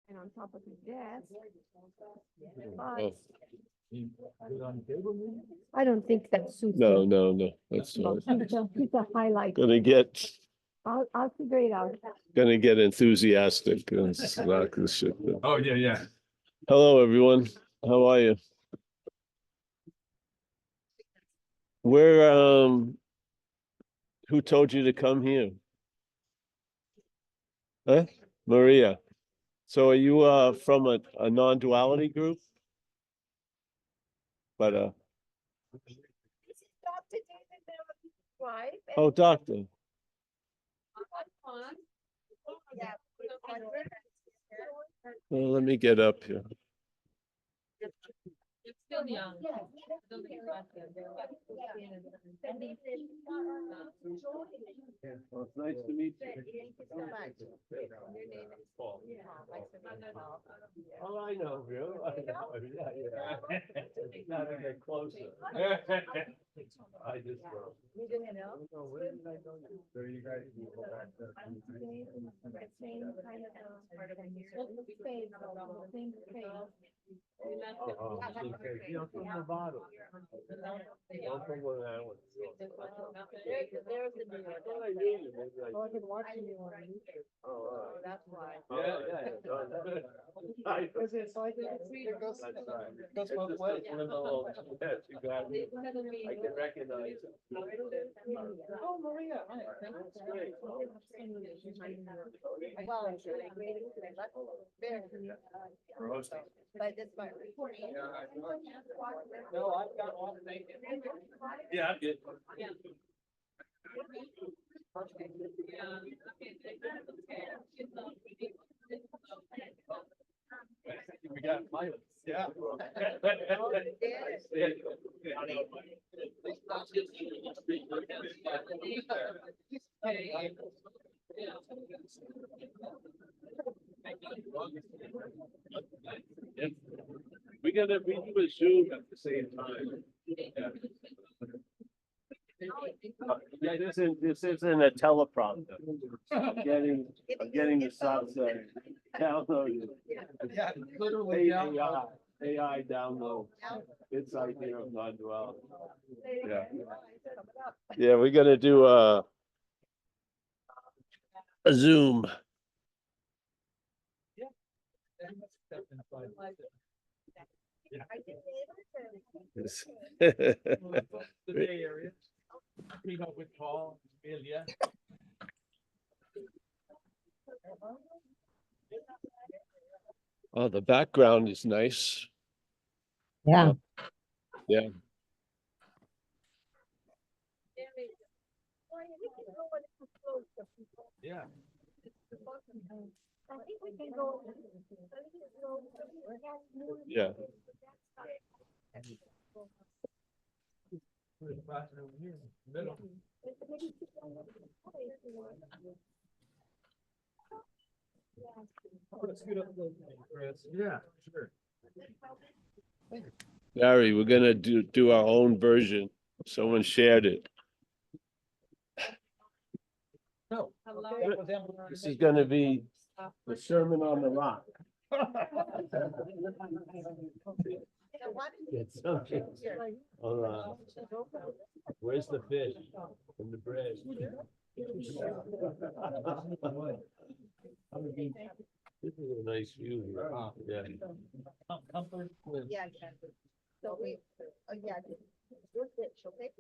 and on top of his desk. Oh, I don't think that suits no, him. no, that's not. He's a highlight. Gonna get Figure it out. enthusiastic and knock this shit down. Oh, yeah. Hello, everyone. How are you? Who told you to come here? Huh? Maria. So are you from a non-duality group? But This is Dr. David Melvin's wife. oh, doctor. Yeah. Well, let me get up here. It's still young. Well, it's nice to meet you. Thank you so much. Your name is Paul. Oh, I know, Bill. Yeah. Gotta get closer. I just. You didn't know? Where did I go? There you guys. Same kind of part of the space, the same space. You're from Nevada. I'm from Long Island. There's the New York. Well, I knew you. Maybe I- I've been watching you on YouTube. Oh, all right. That's why. Yeah. Because it's like, it goes, That's right. it goes both ways. Yes, exactly. I can recognize it. Oh, Maria. Hi. That's great. Well, For hosting. but it's my recording. No, I've got one. Yeah, I'm good. We got pilots. Yeah. We do a Zoom at the same time. Yeah, this isn't a teleprompter. I'm getting the software downloaded. Yeah, literally. AI download. Its idea of non-duality. Yeah. Yeah, we're gonna do a Zoom. The Bay Area. Meet up with Paul, Amelia. Oh, the background is nice. Yeah. Yeah. Yeah. I think we can go. Yeah. Put it right over here in the middle. Let's scoot up a little bit, Chris. Yeah, sure. Larry, we're gonna do our own version. Someone shared it. No. This is gonna be the Sermon on the Rock. Get something. Hold on. Where's the fish and the bread? This is a nice view here. Yeah. Comfort with. Yeah. So we, yeah. Good pitch, okay?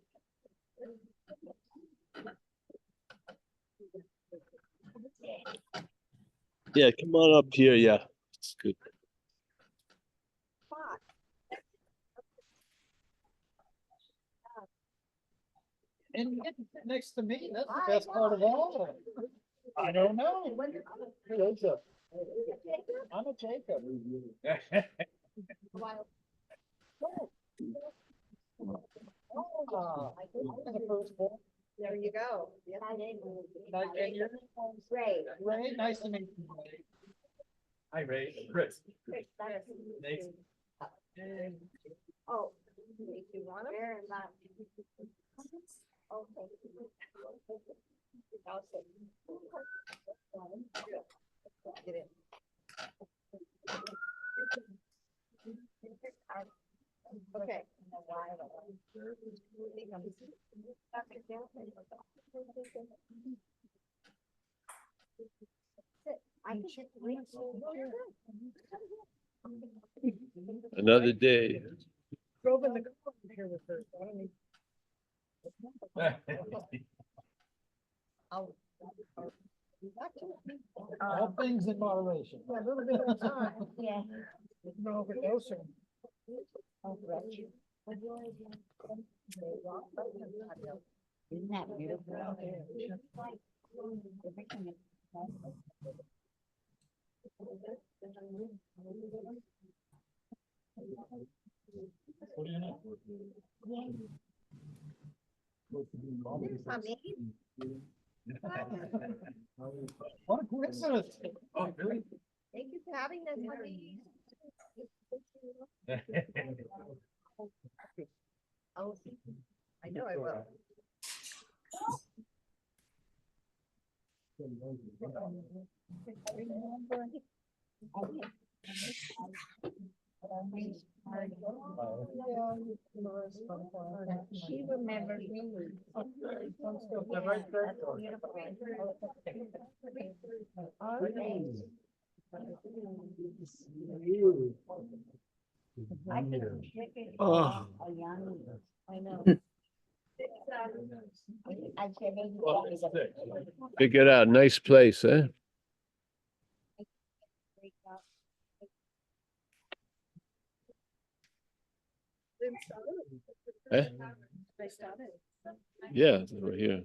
Yeah, come on up here. Yeah, it's good. And get next to me, that's the best part of all of it. I don't know. Jacob. I'm a Jacob. There you go. Nice, and you're Ray. Ray, nice to meet you. Hi, Ray. Chris. Nice. Oh, if you want them? Very much. Okay. Get it. I can read. Another day. Drove in the car here with her. So I don't need- All things in moderation. A little bit of time. Yeah. No overdosing. Isn't that beautiful? What do you know? What a coincidence. Oh, really? Thank you for having us, honey. Oh, I know I will. She remembered me. Oh, I know. figure it out. Nice place, eh? Eh? They started. Yeah, we're here.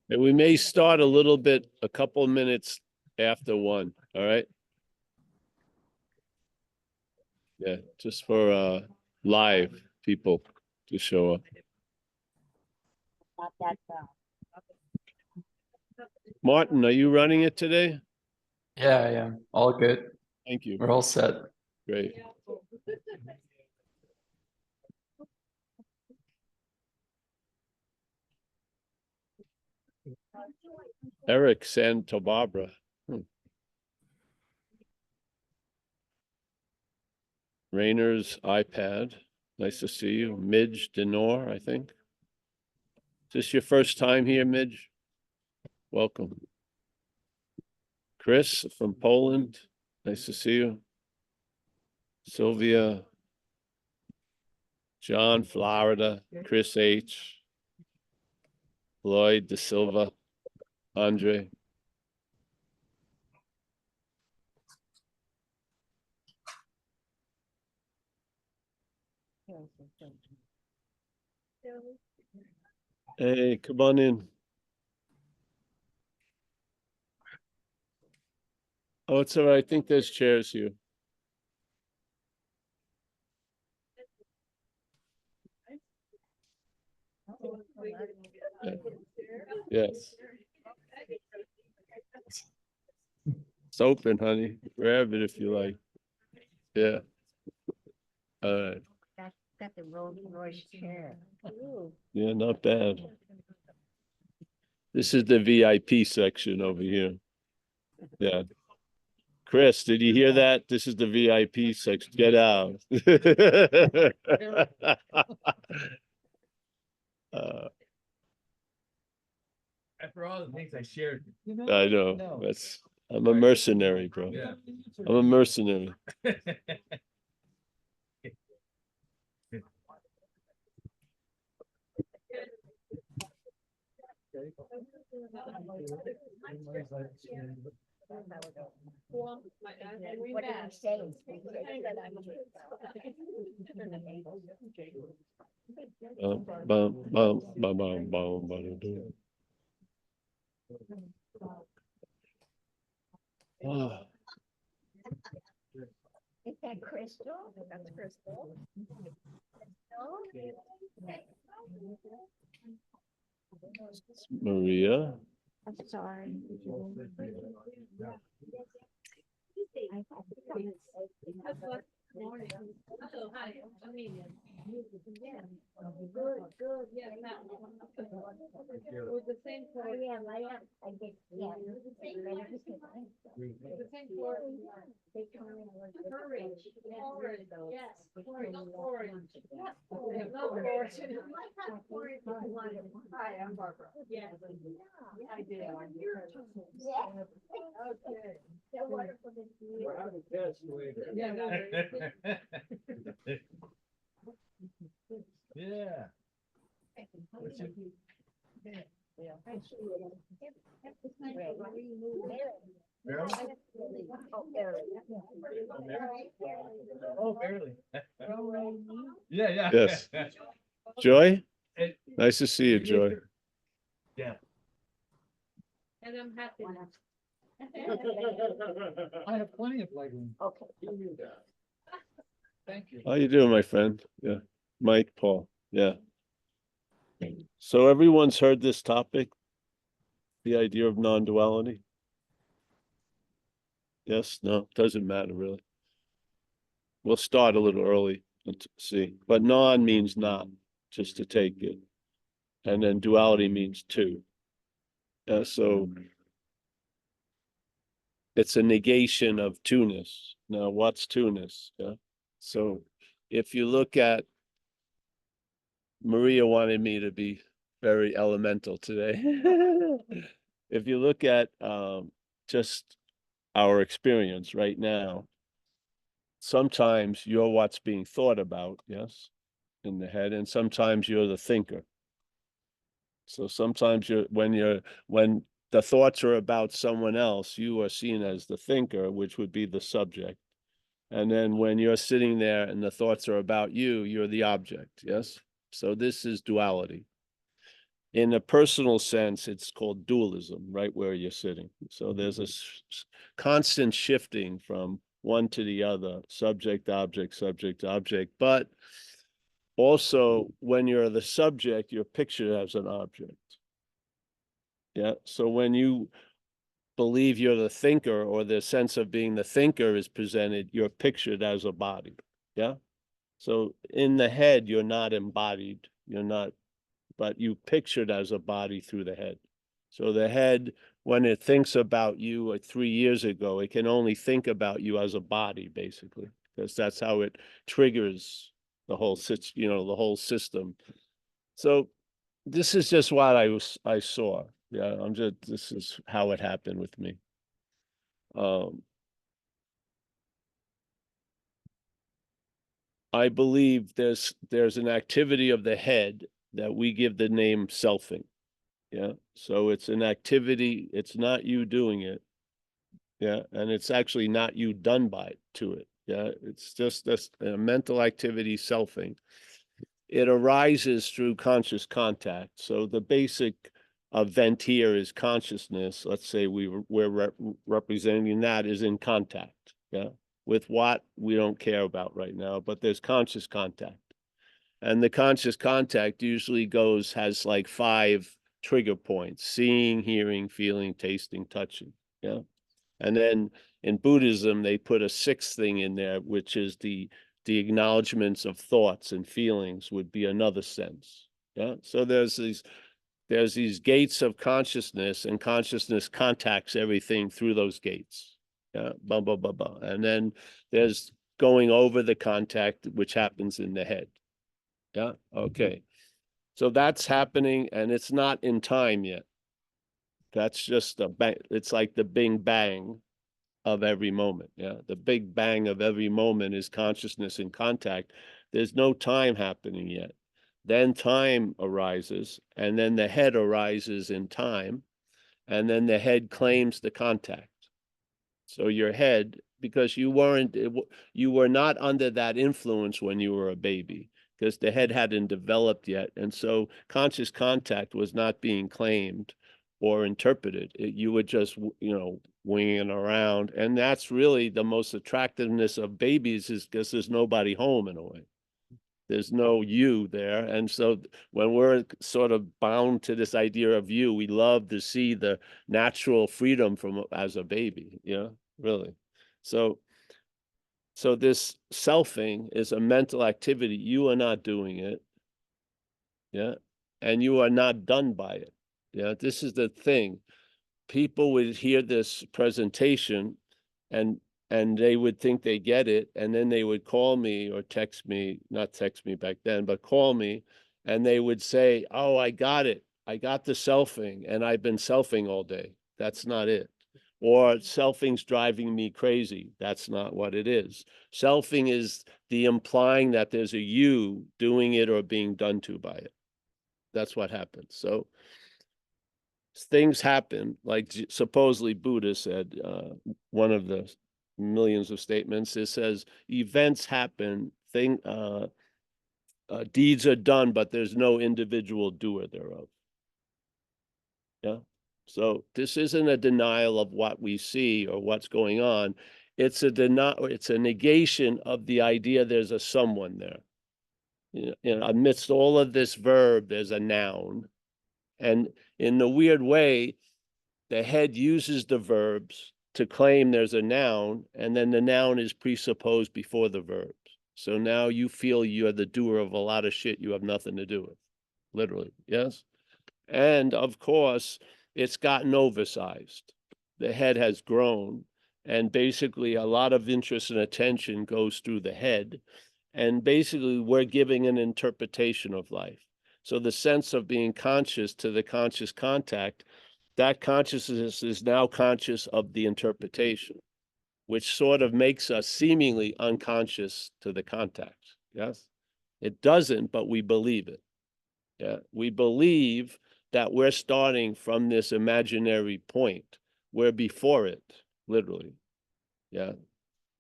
And we may start a little bit, a couple minutes after 1, all right? Yeah, just for live people to show up. Not that Martin, are you running it today? Yeah, I am. All good. Thank you. We're all set. Great. Eric Santa Barbara. Rainer's iPad. Nice to see you. Midge Denor, I think. Is this your first time here, Midge? Welcome. Chris from Poland. Nice to see you. Sylvia. John, Florida. Chris H. Lloyd De Silva. Andre. Hey, come on in. Oh, it's all right. I think there's chairs here. Yeah. Yes. It's open, honey. Grab it if you like. Yeah. All right. Got the Rolls Royce chair. Yeah, not bad. This is the VIP section over here. Yeah. Chris, did you hear that? This is the VIP section. Get out. After all the things I shared. You I know. No. I'm a mercenary, bro. Yeah. I'm a mercenary. What did he say? Bum, bum, bum, bum, bum, bum, bum. Oh, Is that Crystal? That's Crystal. Maria. I'm sorry. Morning. Oh, hi, I mean. Good, yeah, that one. It was the same for. Yeah, I get, yeah. The same for. Courage, yes, courage, not orange. Not orange. Hi, I'm Barbara. Yes. I did. Yeah. Okay. They're wonderful to see you. We're having catch later. Yeah, no, Yeah. Oh, barely. Yeah, yeah. Yes. Joy, And- nice to see you, Joy. Yeah. And I'm happy now. I have plenty of legroom. Okay. Thank you. How you doing, my friend? Yeah, Mike, Paul, yeah. So everyone's heard this topic, the idea of non-duality? Yes, no, doesn't matter really. We'll start a little early and see, but non means not, just to take it. And then duality means two. So it's a negation of two-ness. Now, what's two-ness? Yeah. So if you look at, Maria wanted me to be very elemental today. If you look at just our experience right now, sometimes you're what's being thought about, yes, in the head, and sometimes you're the thinker. So sometimes when the thoughts are about someone else, you are seen as the thinker, which would be the subject. And then when you're sitting there and the thoughts are about you, you're the object, yes? So this is duality. In a personal sense, it's called dualism, right where you're sitting. So there's a constant shifting from one to the other, subject, object. But also, when you're the subject, you're pictured as an object. Yeah. So when you believe you're the thinker, or the sense of being the thinker is presented, you're pictured as a body. Yeah. So in the head, you're not embodied. You're not, but you pictured as a body through the head. So the head, when it thinks about you like 3 years ago, it can only think about you as a body, basically, because that's how it triggers the whole the whole system. So this is just what I saw. Yeah, this is how it happened with me. I believe there's an activity of the head that we give the name selfing. Yeah. So it's an activity, it's not you doing it. Yeah. And it's actually not you done by to it. Yeah. It's just this mental activity, selfing. It arises through conscious contact. So the basic event here is consciousness. Let's say we're representing that is in contact. Yeah. With what we don't care about right now, but there's conscious contact. And the conscious contact usually has like 5 trigger points: seeing, hearing, feeling, tasting, touching. Yeah. And then in Buddhism, they put a 6th thing in there, which is the acknowledgments of thoughts and feelings, would be another sense. Yeah. So there's these gates of consciousness, and consciousness contacts everything through those gates. Yeah. Blah, blah, blah, blah. And then there's going over the contact, which happens in the head. Yeah. Okay. So that's happening, and it's not in time yet. That's just it's like the big bang of every moment. Yeah. The big bang of every moment is consciousness in contact. There's no time happening yet. Then time arises, and then the head arises in time, and then the head claims the contact. So your head, because you were not under that influence when you were a baby, because the head hadn't developed yet. And so conscious contact was not being claimed or interpreted. You were just, winging around. And that's really the most attractiveness of babies, is because there's nobody home in a way. There's no you there. And so when we're sort of bound to this idea of you, we love to see the natural freedom as a baby, really. So So this selfing is a mental activity. You are not doing it. Yeah. And you are not done by it. Yeah. This is the thing. People would hear this presentation and they would think they get it, and then they would call me or text me, not text me back then, but call me, and they would say, oh, I got it. I got the selfing, and I've been selfing all day. That's not it. Or selfing's driving me crazy. That's not what it is. Selfing is the implying that there's a you doing it or being done to by it. That's what happens. So things happen, like supposedly Buddha said, one of the millions of statements, it says events happen, deeds are done, but there's no individual doer thereof. Yeah. So this isn't a denial of what we see or what's going on. It's a negation of the idea there's a someone there. Amidst all of this verb, there's a noun. And in the weird way, the head uses the verbs to claim there's a noun, and then the noun is presupposed before the verbs. So now you feel you're the doer of a lot of shit you have nothing to do with, literally, yes? And of course, it's gotten oversized. The head has grown, and basically a lot of interest and attention goes through the head, and basically we're giving an interpretation of life. So the sense of being conscious to the conscious contact, that consciousness is now conscious of the interpretation, which sort of makes us seemingly unconscious to the contact. Yes, it doesn't, but we believe it. Yeah, we believe that we're starting from this imaginary point. We're before it, literally. Yeah,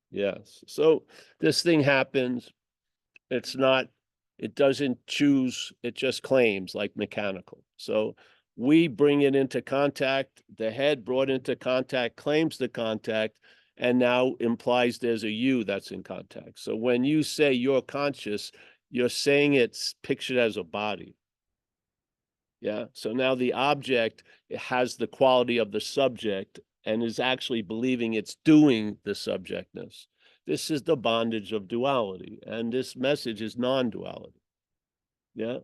yes. So this thing happens. It doesn't choose, it just claims, like mechanical. So we bring it into contact, the head brought into contact claims the contact, and now implies there's a you that's in contact. So when you say you're conscious, you're saying it's pictured as a body. Yeah. So now the object has the quality of the subject and is actually believing it's doing the subjectness. This is the bondage of duality, and this message is non-duality. Yeah.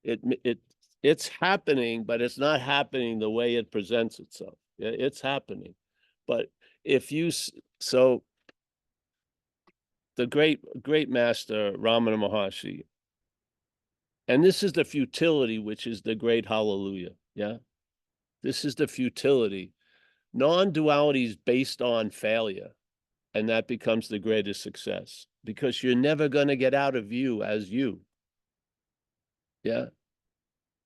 It's happening, but it's not happening the way it presents itself. Yeah, it's happening. But if you so the great master Ramana Maharshi, and this is the futility, which is the great hallelujah. Yeah. This is the futility. Non-duality is based on failure, and that becomes the greatest success because you're never going to get out of you as you. Yeah.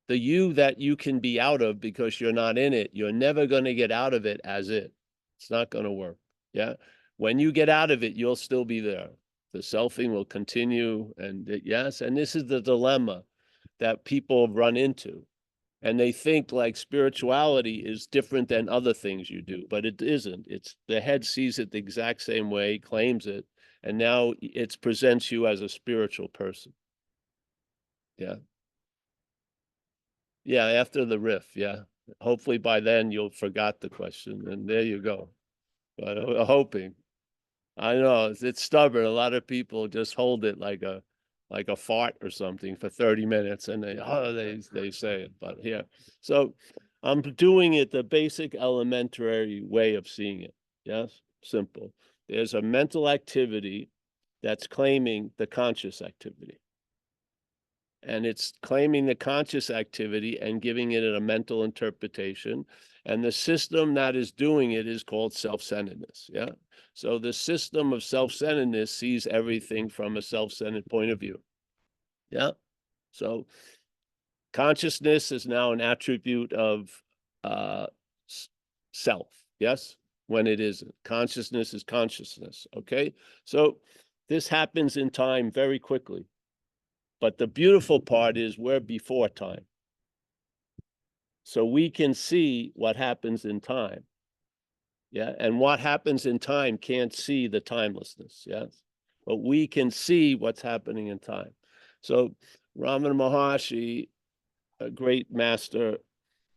The you that you can be out of because you're not in it, you're never going to get out of it as it. It's not going to work. Yeah. When you get out of it, you'll still be there. The selfing will continue. And yes, and this is the dilemma that people run into. And they think like spirituality is different than other things you do, but it isn't. It's the head sees it the exact same way, claims it, and now it presents you as a spiritual person. Yeah. Yeah, after the riff, yeah. Hopefully by then you'll forgot the question, and there you go. But hoping. I know it's stubborn. A lot of people just hold it like a fart or something for 30 minutes, and they say it. But yeah, so I'm doing it the basic elementary way of seeing it. Yes, simple. There's a mental activity that's claiming the conscious activity. And it's claiming the conscious activity and giving it a mental interpretation. And the system that is doing it is called self-centeredness. Yeah. So the system of self-centeredness sees everything from a self-centered point of view. Yeah. So consciousness is now an attribute of self. Yes. When it isn't. Consciousness is consciousness. Okay. So this happens in time very quickly. But the beautiful part is we're before time. So we can see what happens in time. Yeah. And what happens in time can't see the timelessness. Yes. But we can see what's happening in time. So Ramana Maharshi, a great master,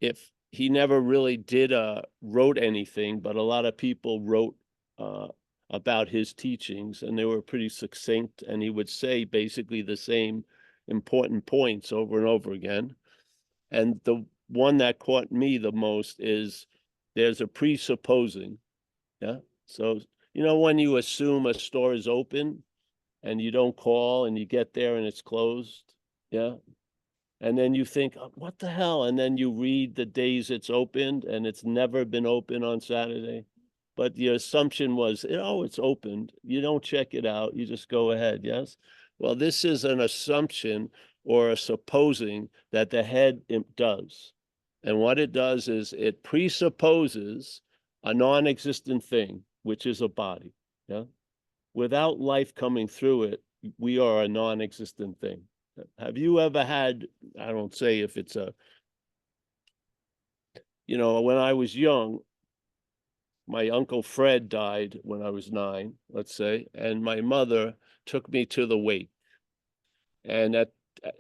if he never really wrote anything, but a lot of people wrote about his teachings, and they were pretty succinct, and he would say basically the same important points over and over again. And the one that caught me the most is there's a presupposing. Yeah. So, you know, when you assume a store is open and you don't call and you get there and it's closed. Yeah. And then you think, "Oh, what the hell?" And then you read the days it's opened and it's never been open on Saturday. But the assumption was, oh, it's opened. You don't check it out. You just go ahead. Yes. Well, this is an assumption or a supposing that the head does. And what it does is it presupposes a non-existent thing, which is a body. Yeah. Without life coming through it, we are a non-existent thing. Have you ever had, I don't say if it's a, you know, when I was young, my Uncle Fred died when I was 9, let's say, and my mother took me to the wake. And it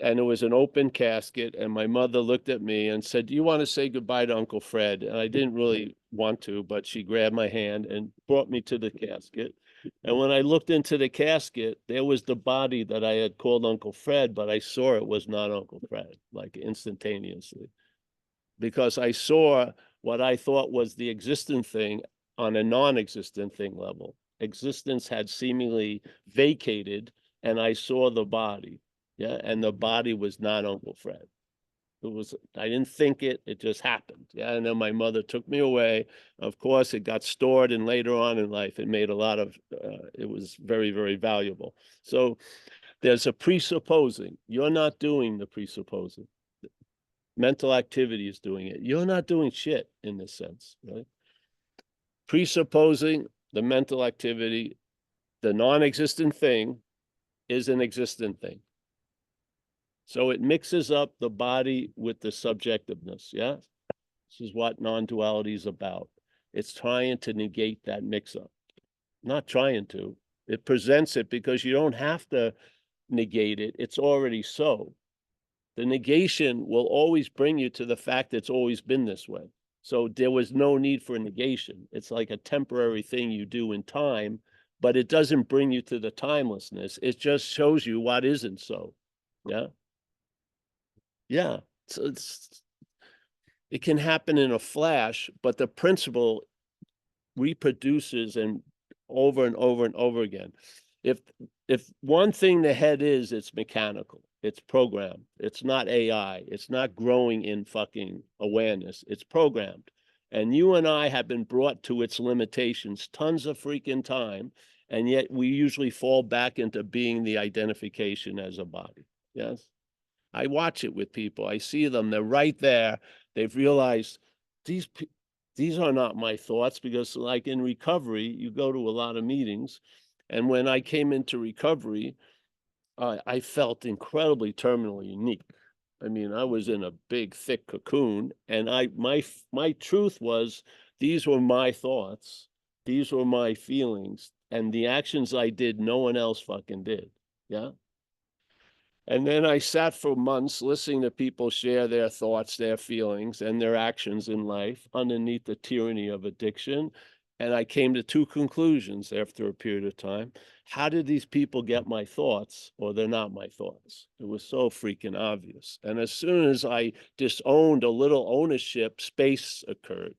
was an open casket, and my mother looked at me and said, "Do you want to say goodbye to Uncle Fred?" And I didn't really want to, but she grabbed my hand and brought me to the casket. And when I looked into the casket, there was the body that I had called Uncle Fred, but I saw it was not Uncle Fred, like instantaneously, because I saw what I thought was the existent thing on a non-existent thing level. Existence had seemingly vacated, and I saw the body. Yeah, and the body was not Uncle Fred. It was, I didn't think it, it just happened. Yeah, and then my mother took me away. Of course, it got stored, and later on in life, it made a lot of, it was very, very valuable. So there's a presupposing. You're not doing the presupposing. Mental activity is doing it. You're not doing shit in this sense, right? Presupposing the mental activity, the non-existent thing is an existent thing. So it mixes up the body with the subjectiveness. Yeah. This is what non-duality is about. It's trying to negate that mix-up. Not trying to. It presents it because you don't have to negate it. It's already so. The negation will always bring you to the fact that it's always been this way. So there was no need for negation. It's like a temporary thing you do in time, but it doesn't bring you to the timelessness. It just shows you what isn't so. Yeah. Yeah. So it can happen in a flash, but the principle reproduces and over and over and over again. If one thing the head is, it's mechanical, it's programmed, it's not AI, it's not growing in fucking awareness, it's programmed. And you and I have been brought to its limitations tons of freaking time, and yet we usually fall back into being the identification as a body. Yes. I watch it with people. I see them. They're right there. They've realized these are not my thoughts, because like in recovery, you go to a lot of meetings. And when I came into recovery, I felt incredibly terminally unique. I mean, I was in a big, thick cocoon, and my truth was, these were my thoughts. These were my feelings, and the actions I did, no one else fucking did. Yeah. And then I sat for months listening to people share their thoughts, their feelings, and their actions in life underneath the tyranny of addiction. And I came to 2 conclusions after a period of time. How did these people get my thoughts, or they're not my thoughts? It was so freaking obvious. And as soon as I disowned a little ownership, space occurred.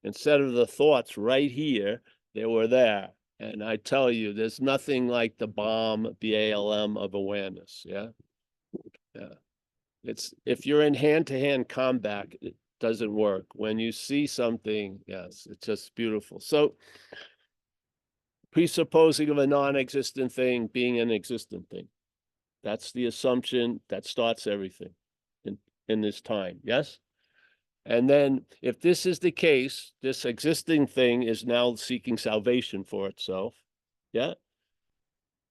Instead of the thoughts right here, they were there. And I tell you, there's nothing like the BALM of awareness. Yeah. Yeah. It's, if you're in hand-to-hand combat, it doesn't work. When you see something, yes, it's just beautiful. So presupposing of a non-existent thing being an existent thing. That's the assumption that starts everything in this time. Yes. And then if this is the case, this existing thing is now seeking salvation for itself. Yeah.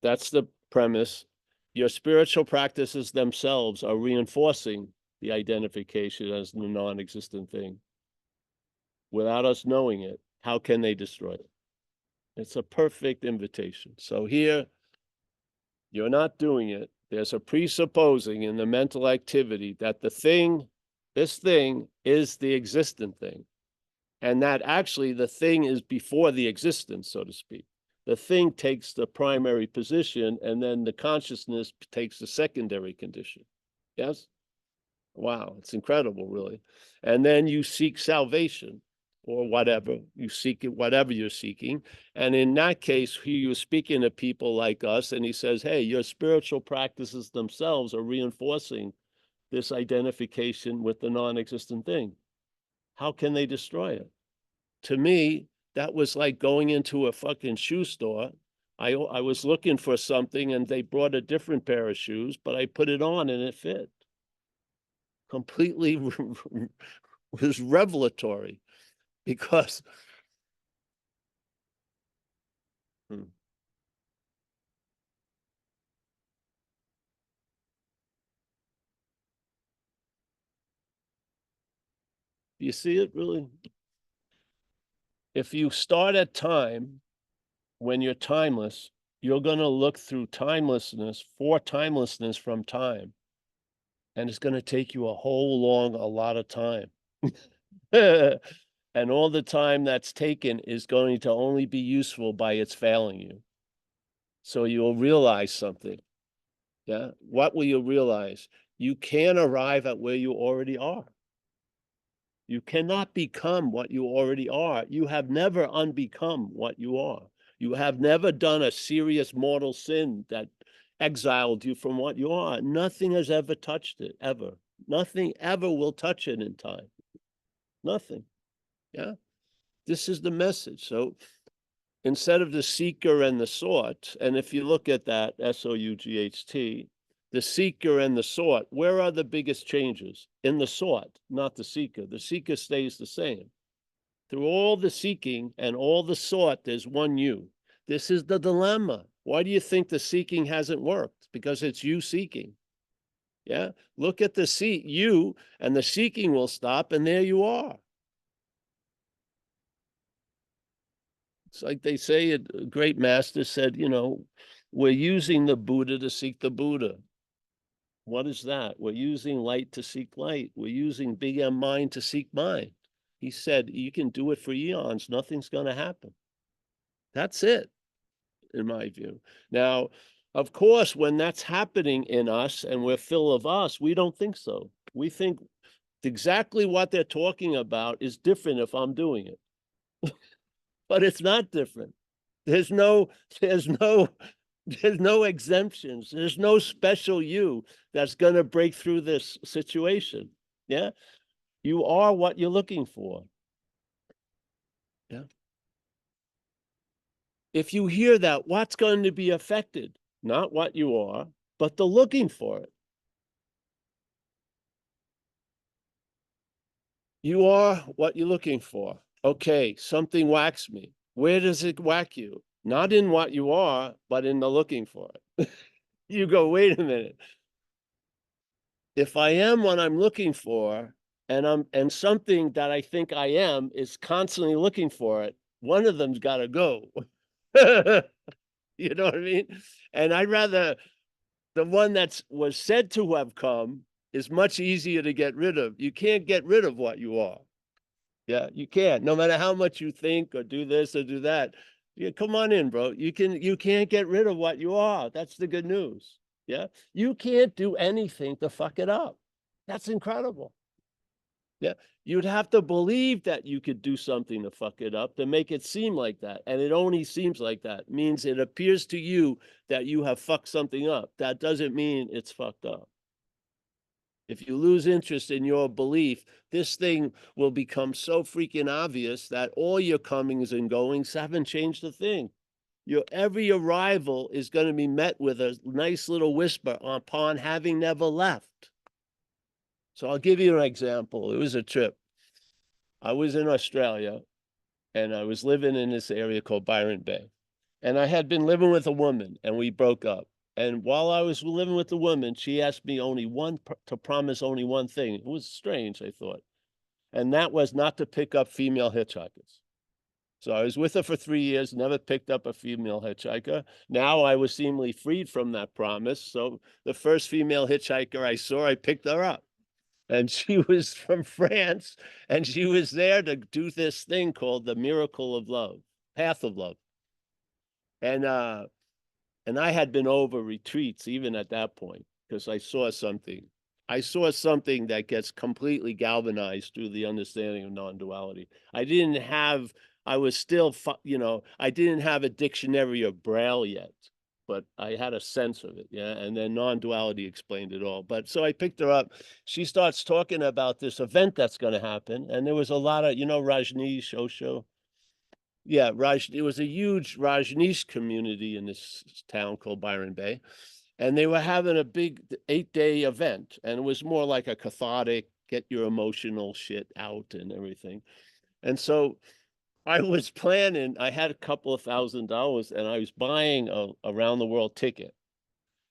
That's the premise. Your spiritual practices themselves are reinforcing the identification as the non-existent thing. Without us knowing it, how can they destroy it? It's a perfect invitation. So here, you're not doing it. There's a presupposing in the mental activity that the thing, this thing, is the existent thing. And that actually the thing is before the existence, so to speak. The thing takes the primary position, and then the consciousness takes the secondary condition. Yes? Wow, it's incredible, really. And then you seek salvation or whatever. You seek it, whatever you're seeking. And in that case, he was speaking to people like us, and he says, hey, your spiritual practices themselves are reinforcing this identification with the non-existent thing. How can they destroy it? To me, that was like going into a fucking shoe store. I was looking for something and they brought a different pair of shoes, but I put it on and it fit. Completely was revelatory because you see it really? If you start at time, when you're timeless, you're going to look through timelessness for timelessness from time. And it's going to take you a lot of time. And all the time that's taken is going to only be useful by its failing you. So you'll realize something. Yeah. What will you realize? You can't arrive at where you already are. You cannot become what you already are. You have never unbecome what you are. You have never done a serious mortal sin that exiled you from what you are. Nothing has ever touched it, ever. Nothing ever will touch it in time. Nothing. Yeah. This is the message. So instead of the seeker and the sought, and if you look at that, S-O-U-G-H-T, the seeker and the sought, where are the biggest changes? In the sought, not the seeker. The seeker stays the same. Through all the seeking and all the sought, there's one you. This is the dilemma. Why do you think the seeking hasn't worked? Because it's you seeking. Yeah. Look at the you, and the seeking will stop, and there you are. It's like they say, a great master said, we're using the Buddha to seek the Buddha. What is that? We're using light to seek light. We're using big M mind to seek mind. He said, you can do it for eons. Nothing's going to happen. That's it, in my view. Now, of course, when that's happening in us and we're full of us, we don't think so. We think exactly what they're talking about is different if I'm doing it. But it's not different. There's no exemptions. There's no special you that's going to break through this situation. Yeah. You are what you're looking for. Yeah. If you hear that, what's going to be affected? Not what you are, but the looking for it. You are what you're looking for. Okay, something whacks me. Where does it whack you? Not in what you are, but in the looking for it. You go, wait a minute. If I am what I'm looking for, and something that I think I am is constantly looking for it, one of them's got to go. You know what I mean? And I'd rather the one that was said to have come is much easier to get rid of. You can't get rid of what you are. Yeah, you can't. No matter how much you think or do this or do that. Yeah, come on in, bro. You can't get rid of what you are. That's the good news. Yeah. You can't do anything to fuck it up. That's incredible. Yeah. You'd have to believe that you could do something to fuck it up to make it seem like that. And it only seems like that. Means it appears to you that you have fucked something up. That doesn't mean it's fucked up. If you lose interest in your belief, this thing will become so freaking obvious that all your comings and goings haven't changed a thing. Your every arrival is going to be met with a nice little whisper upon having never left. So I'll give you an example. It was a trip. I was in Australia and I was living in this area called Byron Bay. And I had been living with a woman and we broke up. And while I was living with the woman, she asked me to promise only one thing. It was strange, I thought. And that was not to pick up female hitchhikers. So I was with her for 3 years, never picked up a female hitchhiker. Now I was seemingly freed from that promise. So the first female hitchhiker I saw, I picked her up. and she was from France, and she was there to do this thing called the Miracle of Love, Path of Love. And I had been over retreats even at that point because I saw something. I saw something that gets completely galvanized through the understanding of non-duality. I was still, I didn't have a dictionary of Braille yet, but I had a sense of it. Yeah. And then non-duality explained it all. But so I picked her up. She starts talking about this event that's going to happen. And there was a lot of, Rajneesh, Osho. Yeah, it was a huge Rajneesh community in this town called Byron Bay. And they were having a big 8-day event. And it was more like a cathartic, get your emotional shit out and everything. And so I was planning, I had a couple of $1,000 and I was buying a around the world ticket.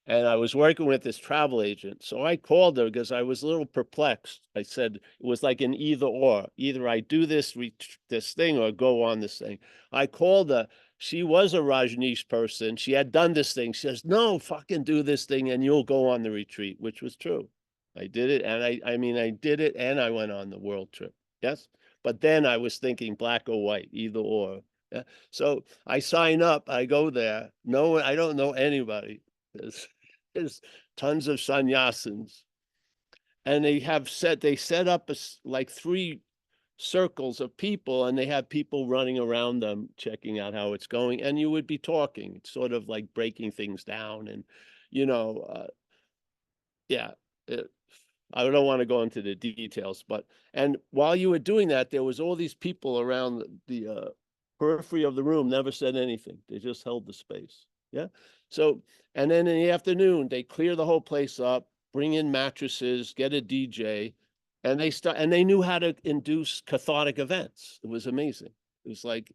And I was working with this travel agent. So I called her because I was a little perplexed. I said, it was like an either or. Either I do this thing or go on this thing. I called her. She was a Rajneesh person. She had done this thing. She says, no, fucking do this thing and you'll go on the retreat, which was true. I did it. And I did it and I went on the world trip. Yes. But then I was thinking black or white, either or. Yeah. So I sign up. I go there. No, I don't know anybody. There's tons of sannyasins, and they set up like 3 circles of people, and they have people running around them checking out how it's going, and you would be talking. It's sort of like breaking things down, and yeah, I don't want to go into the details, and while you were doing that, there was all these people around the periphery of the room, never said anything. They just held the space. Yeah. So, and then in the afternoon, they clear the whole place up, bring in mattresses, get a DJ, and they knew how to induce cathartic events. It was amazing. It was like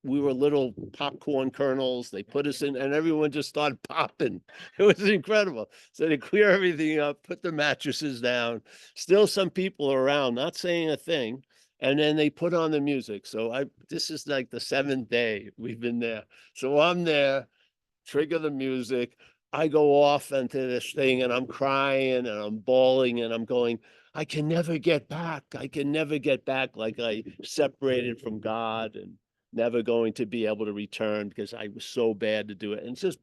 we were little popcorn kernels. They put us in, and everyone just started popping. It was incredible. So they clear everything up, put the mattresses down. Still some people around, not saying a thing. And then they put on the music. So this is like the 7th day we've been there. So I'm there, trigger the music. I go off into this thing and I'm crying and I'm bawling and I'm going, I can never get back. I can never get back, like I separated from God and never going to be able to return because I was so bad to do it. And just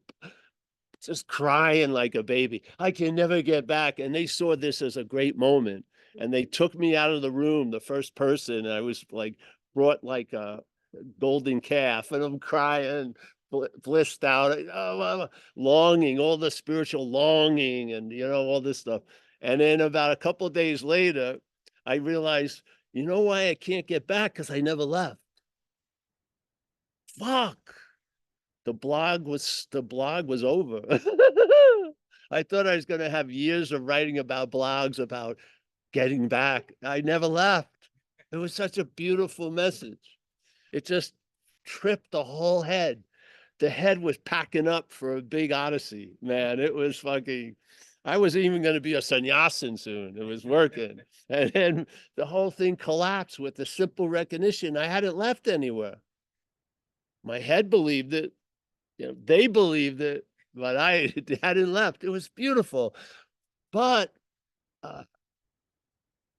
crying like a baby. I can never get back. And they saw this as a great moment. And they took me out of the room, the first person. And I was like brought like a golden calf, and I'm crying, blissed out, longing, all the spiritual longing, and all this stuff. And then about a couple of days later, I realized, you know why I can't get back? Because I never left. Fuck. The blog was over. I thought I was going to have years of writing about blogs about getting back. I never left. It was such a beautiful message. It just tripped the whole head. The head was packing up for a big odyssey, man. It was fucking, I was even going to be a sannyasin soon. It was working. And then the whole thing collapsed with the simple recognition I hadn't left anywhere. My head believed it. They believed it, but I hadn't left. It was beautiful. But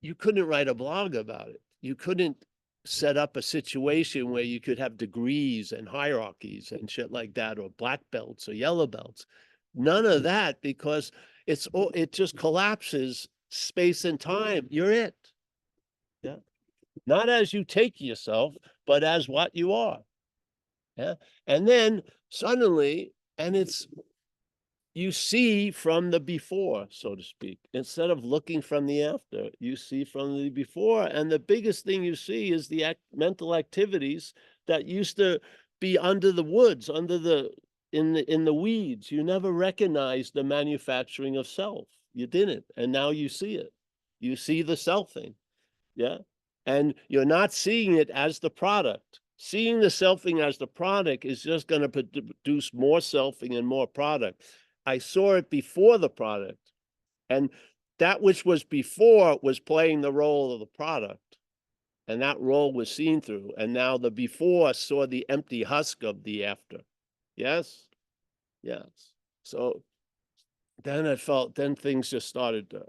you couldn't write a blog about it. You couldn't set up a situation where you could have degrees and hierarchies and shit like that, or black belts or yellow belts. None of that, because it just collapses space and time. You're it. Yeah. Not as you take yourself, but as what you are. Yeah. And then suddenly, and you see from the before, so to speak, instead of looking from the after, you see from the before. And the biggest thing you see is the mental activities that used to be under the woods, in the weeds. You never recognized the manufacturing of self. You didn't. And now you see it. You see the selfing. Yeah. And you're not seeing it as the product. Seeing the selfing as the product is just going to produce more selfing and more product. I saw it before the product, and that which was before was playing the role of the product, and that role was seen through. And now the before saw the empty husk of the after. Yes. Yes. So then things just started to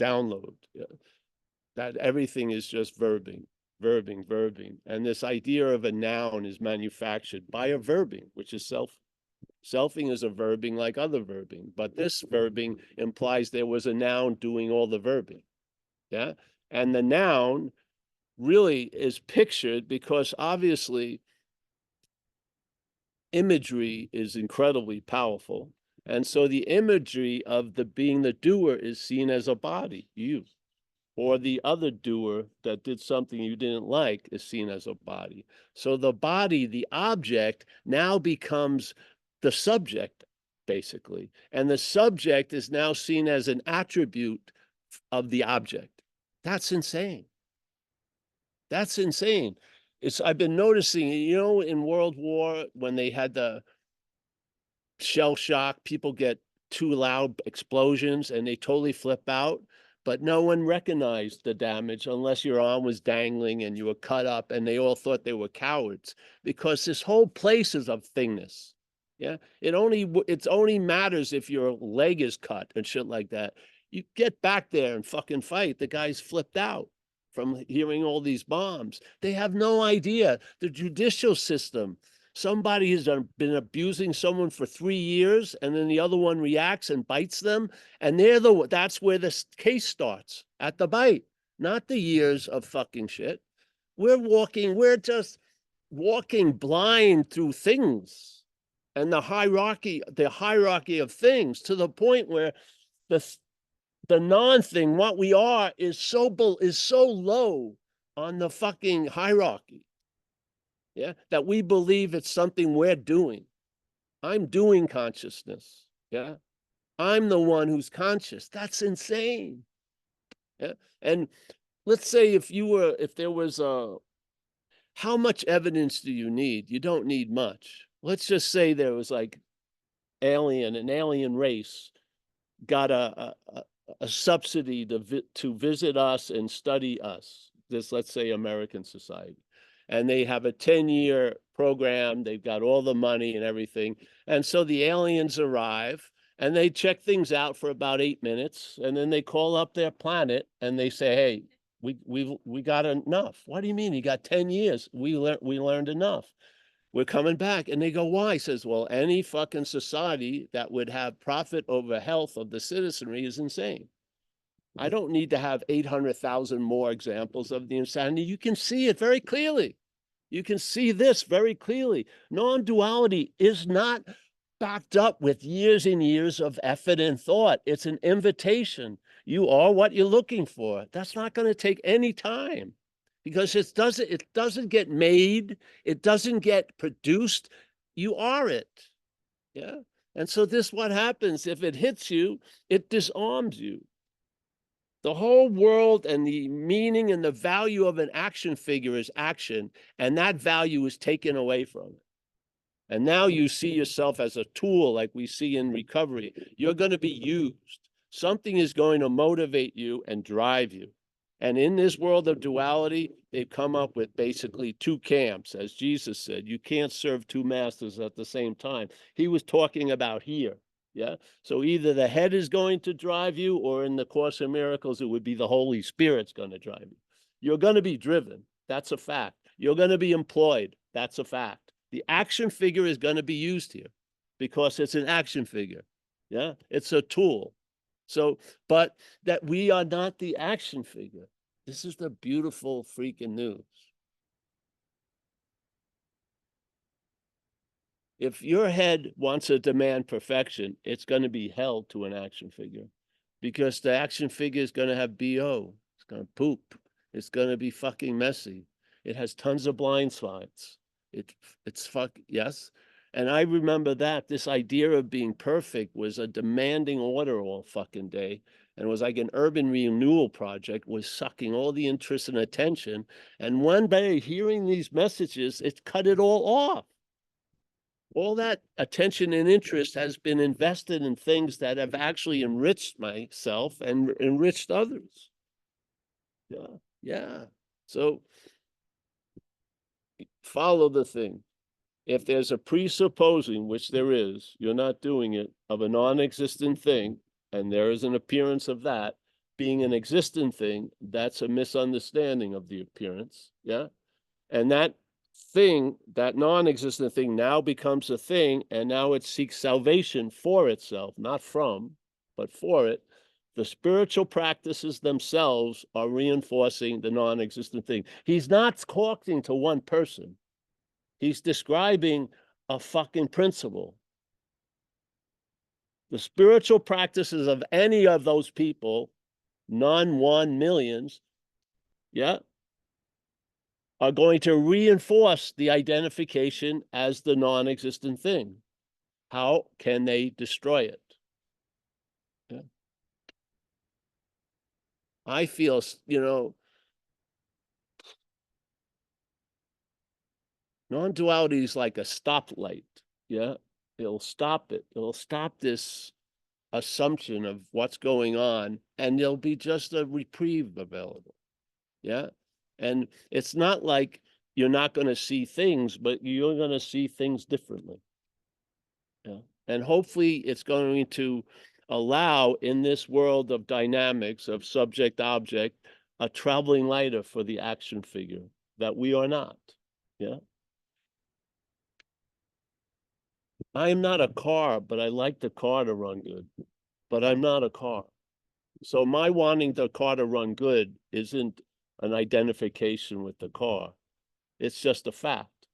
download. Yeah. That everything is just verbing, verbing. And this idea of a noun is manufactured by a verbing, which is self. Selfing is a verbing like other verbing, but this verbing implies there was a noun doing all the verbing. Yeah. And the noun really is pictured because obviously imagery is incredibly powerful. And so the imagery of the being the doer is seen as a body, you, or the other doer that did something you didn't like is seen as a body. So the body, the object, now becomes the subject, basically. And the subject is now seen as an attribute of the object. That's insane. That's insane. I've been noticing, in World War, when they had the shell shock, people get too loud explosions and they totally flip out, but no one recognized the damage unless your arm was dangling and you were cut up, and they all thought they were cowards because this whole place is of thingness. Yeah. It only matters if your leg is cut and shit like that. You get back there and fucking fight. The guy's flipped out from hearing all these bombs. They have no idea. The judicial system, somebody has been abusing someone for 3 years, and then the other one reacts and bites them, and that's where the case starts, at the bite, not the years of fucking shit. We're just walking blind through things and the hierarchy of things, to the point where the non-thing, what we are, is so low on the fucking hierarchy. Yeah, that we believe it's something we're doing. I'm doing consciousness. Yeah, I'm the one who's conscious. That's insane. Yeah, and let's say if there was how much evidence do you need? You don't need much. Let's just say there was like an alien race got a subsidy to visit us and study us. This, let's say, American society. And they have a 10-year program. They've got all the money and everything. And so the aliens arrive and they check things out for about 8 minutes. And then they call up their planet and they say, hey, we got enough. What do you mean? You got 10 years. We learned enough. We're coming back. And they go, why? He says, well, any fucking society that would have profit over health of the citizenry is insane. I don't need to have 800,000 more examples of the insanity. You can see it very clearly. You can see this very clearly. Non-duality is not backed up with years and years of effort and thought. It's an invitation. You are what you're looking for. That's not going to take any time, because it doesn't get made. It doesn't get produced. You are it. Yeah. And so this, what happens if it hits you, it disarms you. The whole world and the meaning and the value of an action figure is action, and that value is taken away from it. And now you see yourself as a tool, like we see in recovery. You're going to be used. Something is going to motivate you and drive you. And in this world of duality, they've come up with basically 2 camps. As Jesus said, you can't serve 2 masters at the same time. He was talking about here. Yeah. So either the head is going to drive you, or in the Course in Miracles, it would be the Holy Spirit's going to drive you. You're going to be driven. That's a fact. You're going to be employed. That's a fact. The action figure is going to be used here because it's an action figure. Yeah. It's a tool. So, but that we are not the action figure. This is the beautiful freaking news. If your head wants to demand perfection, it's going to be held to an action figure, because the action figure is going to have BO. It's going to poop. It's going to be fucking messy. It has tons of blind spots. Yes. And I remember that this idea of being perfect was a demanding order all fucking day. And it was like an urban renewal project, was sucking all the interest and attention. And one day, hearing these messages, it cut it all off. All that attention and interest has been invested in things that have actually enriched myself and enriched others. Yeah, yeah. So follow the thing. If there's a presupposing, which there is, you're not doing it, of a non-existent thing, and there is an appearance of that, being an existent thing, that's a misunderstanding of the appearance. Yeah. And that thing, that non-existent thing now becomes a thing, and now it seeks salvation for itself, not from, but for it. The spiritual practices themselves are reinforcing the non-existent thing. He's not talking to one person. He's describing a fucking principle. The spiritual practices of any of those people, none, one, millions, yeah, are going to reinforce the identification as the non-existent thing. How can they destroy it? Yeah. I feel, non-duality is like a stoplight. Yeah. It'll stop it. It'll stop this assumption of what's going on, and there'll be just a reprieve available. Yeah. And it's not like you're not going to see things, but you're going to see things differently. Yeah. And hopefully it's going to allow, in this world of dynamics of subject object, a traveling lighter for the action figure that we are not. Yeah. I am not a car, but I like the car to run good. But I'm not a car. So my wanting the car to run good isn't an identification with the car. It's just a fact.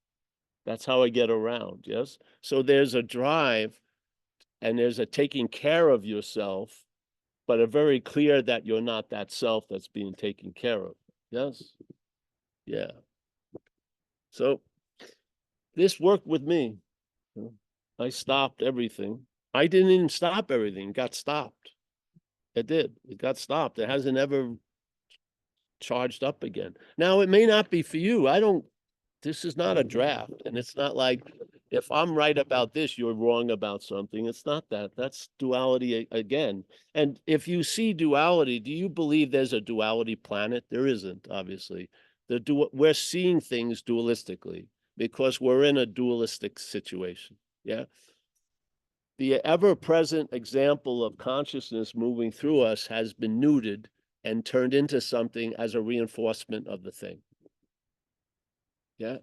That's how I get around. Yes. So there's a drive, and there's a taking care of yourself, but a very clear that you're not that self that's being taken care of. Yes. Yeah. So this worked with me. I stopped everything. I didn't even stop everything. It got stopped. It did. It got stopped. It hasn't ever charged up again. Now, it may not be for you. This is not a draft. And it's not like, if I'm right about this, you're wrong about something. It's not that. That's duality again. And if you see duality, do you believe there's a duality planet? There isn't, obviously. We're seeing things dualistically because we're in a dualistic situation. Yeah. The ever-present example of consciousness moving through us has been neutered and turned into something as a reinforcement of the thing. Yeah.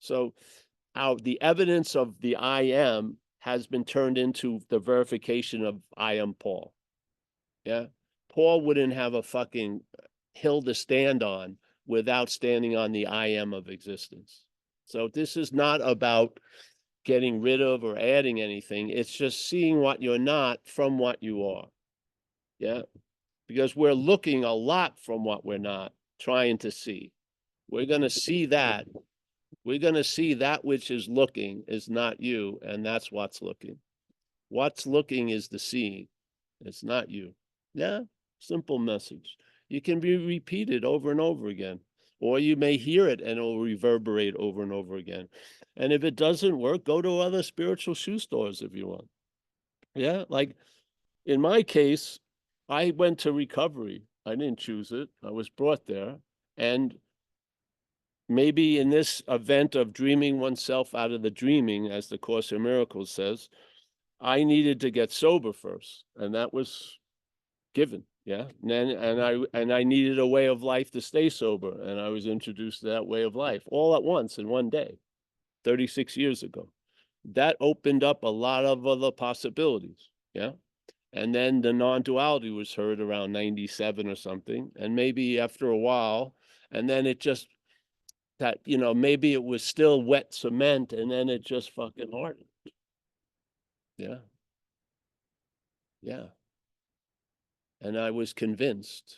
So the evidence of the I am has been turned into the verification of I am Paul. Yeah. Paul wouldn't have a fucking hill to stand on without standing on the I am of existence. So this is not about getting rid of or adding anything. It's just seeing what you're not from what you are. Yeah. Because we're looking a lot from what we're not trying to see. We're going to see that. We're going to see that which is looking is not you, and that's what's looking. What's looking is the seeing. It's not you. Yeah. Simple message. You can be repeated over and over again, or you may hear it and it'll reverberate over and over again. And if it doesn't work, go to other spiritual shoe stores if you want. Yeah. Like in my case, I went to recovery. I didn't choose it. I was brought there. And maybe in this event of dreaming oneself out of the dreaming, as the Course in Miracles says, I needed to get sober first. And that was given. Yeah. And I needed a way of life to stay sober. And I was introduced to that way of life all at once in one day, 36 years ago. That opened up a lot of other possibilities. Yeah. And then the non-duality was heard around 97 or something. And maybe after a while, and then it just, that, maybe it was still wet cement, and then it just fucking hardened. Yeah. Yeah. And I was convinced.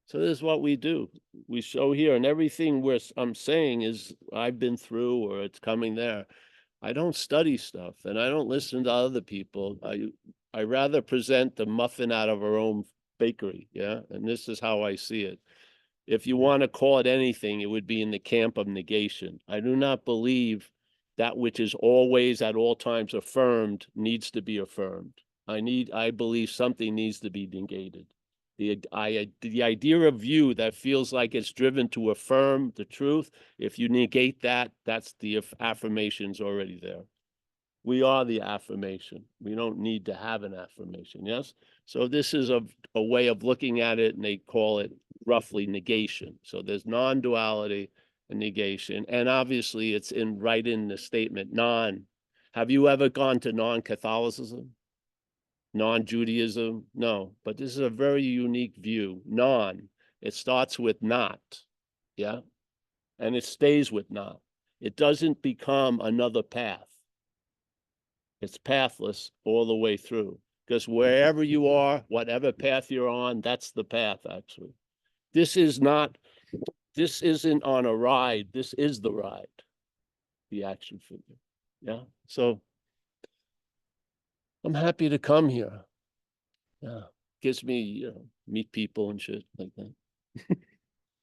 So this is what we do. We show here, and everything I'm saying is I've been through, or it's coming there. I don't study stuff, and I don't listen to other people. I rather present the muffin out of our own bakery. Yeah. And this is how I see it. If you want to call it anything, it would be in the camp of negation. I do not believe that which is always at all times affirmed needs to be affirmed. I believe something needs to be negated. The idea of you that feels like it's driven to affirm the truth, if you negate that, that's the affirmation's already there. We are the affirmation. We don't need to have an affirmation. Yes. So this is a way of looking at it, and they call it roughly negation. So there's non-duality and negation. And obviously it's right in the statement, have you ever gone to non-Catholicism? Non-Judaism? No, but this is a very unique view. It starts with not. Yeah. And it stays with not. It doesn't become another path. It's pathless all the way through, because wherever you are, whatever path you're on, that's the path, actually. This isn't on a ride. This is the ride, the action figure. Yeah. So I'm happy to come here. Yeah. Gives me, meet people and shit like that.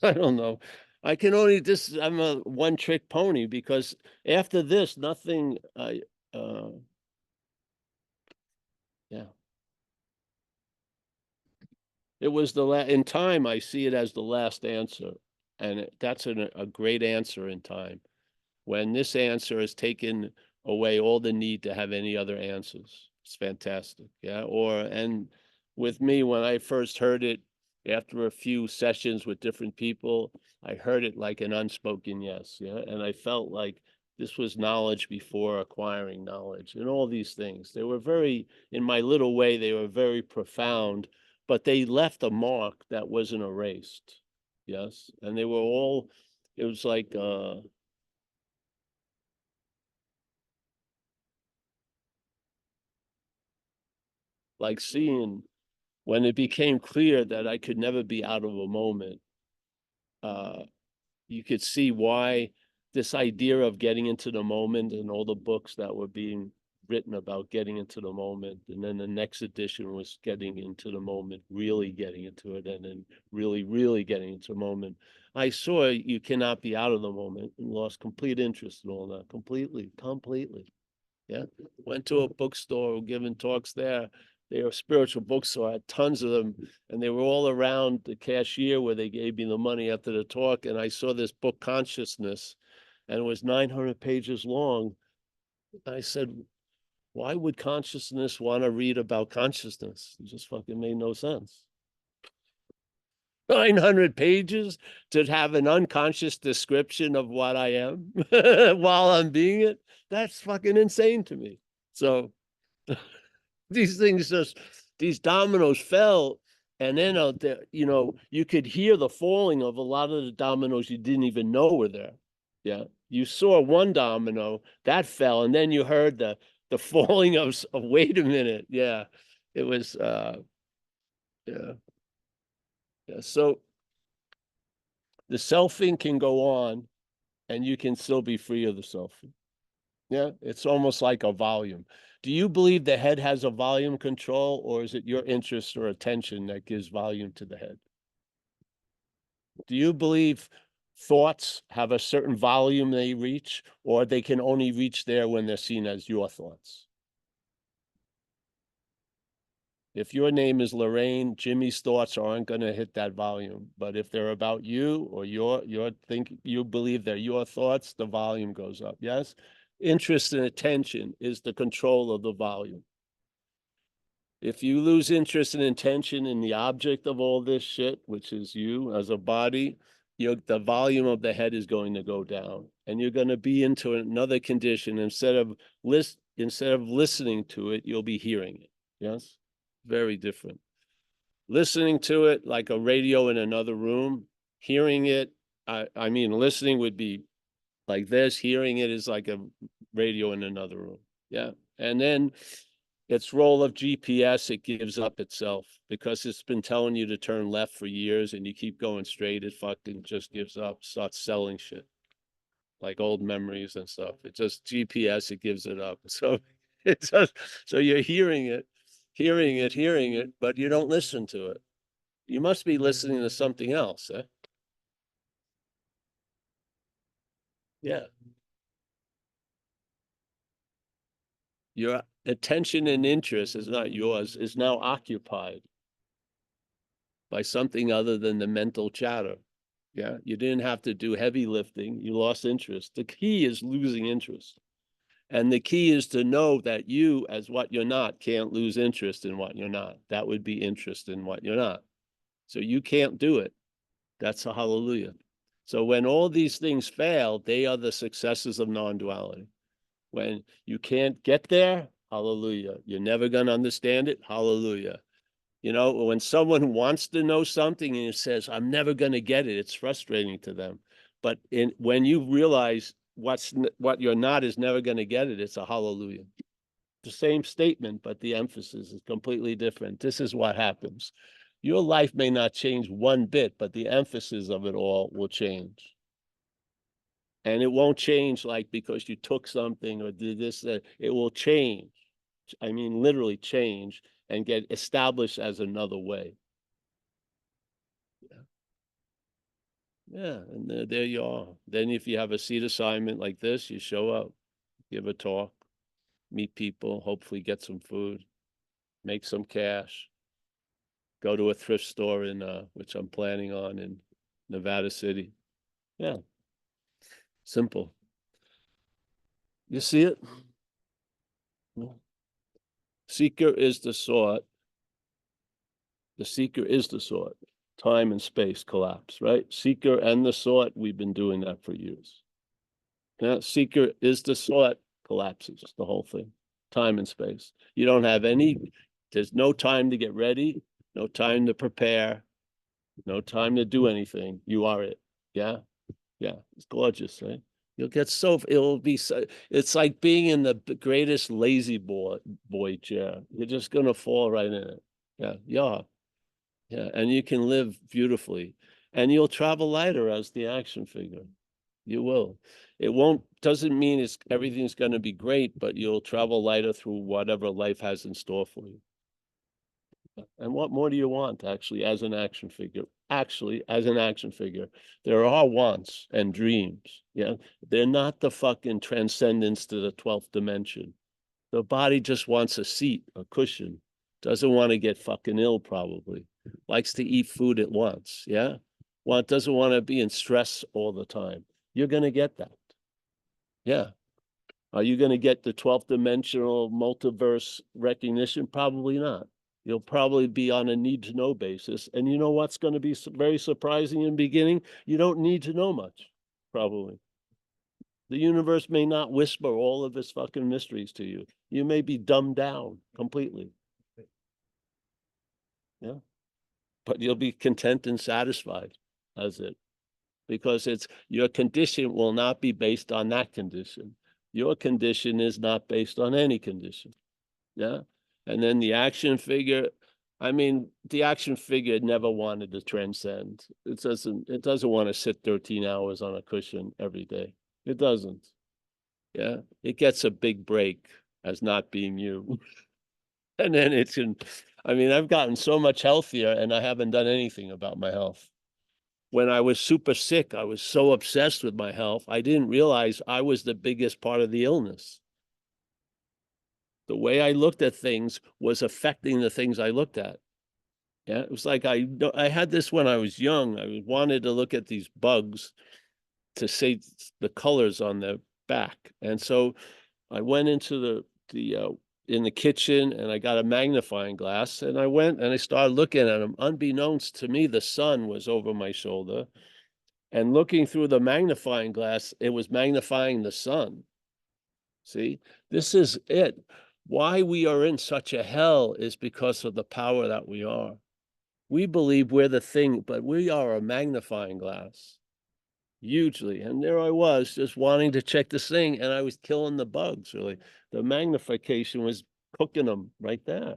I don't know. I can only I'm a one-trick pony, because after this, nothing, yeah. It was in time, I see it as the last answer. And that's a great answer in time. When this answer has taken away all the need to have any other answers. It's fantastic. Yeah. And with me, when I first heard it, after a few sessions with different people, I heard it like an unspoken yes. Yeah. And I felt like this was knowledge before acquiring knowledge, and all these things. They were in my little way, they were very profound, but they left a mark that wasn't erased. Yes. And they were all, it was like seeing, when it became clear that I could never be out of a moment, you could see why this idea of getting into the moment, and all the books that were being written about getting into the moment, and then the next edition was getting into the moment, really getting into it, and then really, really getting into the moment. I saw you cannot be out of the moment, and lost complete interest in all that, completely. Yeah. Went to a bookstore, giving talks there. They were a spiritual bookstore, I had tons of them, and they were all around the cashier where they gave me the money after the talk. And I saw this book, Consciousness, and it was 900 pages long. I said, why would consciousness want to read about consciousness? It just fucking made no sense. 900 pages to have an unconscious description of what I am while I'm being it. That's fucking insane to me. So these dominoes fell, and then out there, you could hear the falling of a lot of the dominoes you didn't even know were there. Yeah. You saw one domino that fell, and then you heard the falling of wait a minute. Yeah. It was yeah. Yeah. So the selfing can go on, and you can still be free of the selfing. Yeah, it's almost like a volume. Do you believe the head has a volume control, or is it your interest or attention that gives volume to the head? Do you believe thoughts have a certain volume they reach, or they can only reach there when they're seen as your thoughts? If your name is Lorraine, Jimmy's thoughts aren't going to hit that volume. But if they're about you, or you believe they're your thoughts, the volume goes up. Yes. Interest and attention is the control of the volume. If you lose interest and attention in the object of all this shit, which is you as a body, the volume of the head is going to go down, and you're going to be into another condition. Instead of listening to it, you'll be hearing it. Yes. Very different. Listening to it like a radio in another room, hearing it, I mean, listening would be like this, hearing it is like a radio in another room. Yeah. And then its role of GPS, it gives up itself, because it's been telling you to turn left for years, and you keep going straight, it fucking just gives up, starts selling shit like old memories and stuff. It just GPS, it gives it up. So so you're hearing it, but you don't listen to it. You must be listening to something else, eh? Yeah. Your attention and interest is not yours, is now occupied by something other than the mental chatter. Yeah. You didn't have to do heavy lifting. You lost interest. The key is losing interest. And the key is to know that you, as what you're not, can't lose interest in what you're not. That would be interest in what you're not. So you can't do it. That's a hallelujah. So when all these things fail, they are the successes of non-duality. When you can't get there, hallelujah. You're never going to understand it, hallelujah. You know, when someone wants to know something and it says, I'm never going to get it, it's frustrating to them. But when you realize what you're not is never going to get it, it's a hallelujah. The same statement, but the emphasis is completely different. This is what happens. Your life may not change one bit, but the emphasis of it all will change. And it won't change like because you took something or did this, it will change. I mean, literally change and get established as another way. Yeah, and there you are. Then if you have a seat assignment like this, you show up, give a talk, meet people, hopefully get some food, make some cash, go to a thrift store in which I'm planning on in Nevada City. Yeah. Simple. You see it? Seeker is the sought. The seeker is the sought. Time and space collapse, right? Seeker and the sought, we've been doing that for years. Yeah, seeker is the sought collapses, the whole thing. Time and space. You don't have there's no time to get ready, no time to prepare, no time to do anything. You are it. Yeah. Yeah. It's gorgeous, right? You'll get it's like being in the greatest lazy boy chair. You're just going to fall right in it. Yeah. Yeah. Yeah. And you can live beautifully and you'll travel lighter as the action figure. You will. It doesn't mean everything's going to be great, but you'll travel lighter through whatever life has in store for you. And what more do you want, actually, as an action figure? Actually, as an action figure, there are wants and dreams. Yeah. They're not the fucking transcendence to the 12th dimension. The body just wants a seat, a cushion, doesn't want to get fucking ill, probably. Likes to eat food it wants. Yeah. Doesn't want to be in stress all the time. You're going to get that. Yeah. Are you going to get the 12th dimensional multiverse recognition? Probably not. You'll probably be on a need to know basis. And you know what's going to be very surprising in the beginning? You don't need to know much, probably. The universe may not whisper all of its fucking mysteries to you. You may be dumbed down completely. Yeah. But you'll be content and satisfied as it. Because your condition will not be based on that condition. Your condition is not based on any condition. Yeah. And then the action figure, I mean, the action figure never wanted to transcend. It doesn't want to sit 13 hours on a cushion every day. It doesn't. Yeah. It gets a big break as not being you. And then I've gotten so much healthier and I haven't done anything about my health. When I was super sick, I was so obsessed with my health, I didn't realize I was the biggest part of the illness. The way I looked at things was affecting the things I looked at. Yeah, it was like I had this when I was young. I wanted to look at these bugs to see the colors on their back. And so I went into in the kitchen and I got a magnifying glass and I went and I started looking at them. Unbeknownst to me, the sun was over my shoulder. And looking through the magnifying glass, it was magnifying the sun. See, this is it. Why we are in such a hell is because of the power that we are. We believe we're the thing, but we are a magnifying glass. Hugely. And there I was just wanting to check this thing and I was killing the bugs, really. The magnification was cooking them right there.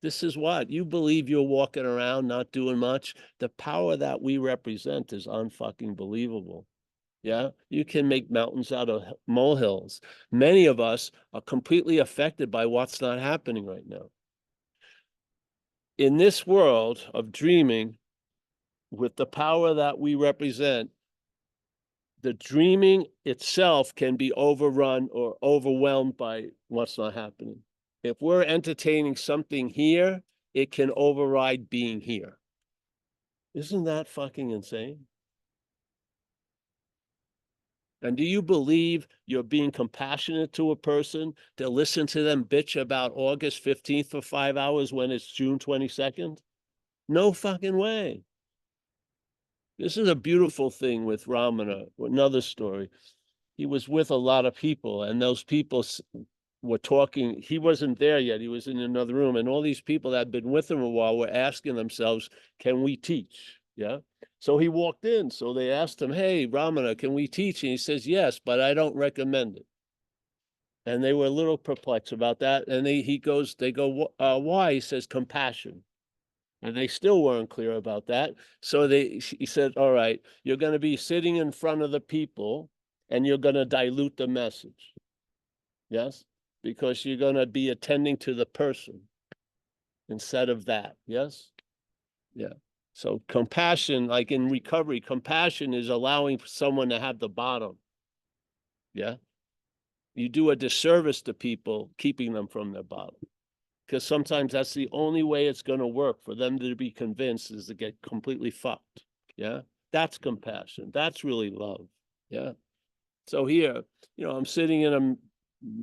This is what you believe you're walking around not doing much. The power that we represent is unfucking believable. Yeah, you can make mountains out of molehills. Many of us are completely affected by what's not happening right now. In this world of dreaming, with the power that we represent, the dreaming itself can be overrun or overwhelmed by what's not happening. If we're entertaining something here, it can override being here. Isn't that fucking insane? And do you believe you're being compassionate to a person to listen to them bitch about August 15th for 5 hours when it's June 22nd? No fucking way. This is a beautiful thing with Ramana. Another story. He was with a lot of people, and those people were talking. He wasn't there yet. He was in another room, and all these people that had been with him a while were asking themselves, can we teach? Yeah. So he walked in. So they asked him, hey, Ramana, can we teach? And he says, yes, but I don't recommend it. And they were a little perplexed about that. And they go, why? He says, compassion. And they still weren't clear about that. So he said, all right, you're going to be sitting in front of the people and you're going to dilute the message. Yes? Because you're going to be attending to the person instead of that. Yes? Yeah. So compassion, like in recovery, compassion is allowing someone to have the bottom. Yeah. You do a disservice to people, keeping them from their bottom. Because sometimes that's the only way it's going to work for them to be convinced is to get completely fucked. Yeah. That's compassion. That's really love. Yeah. So here, I'm sitting in a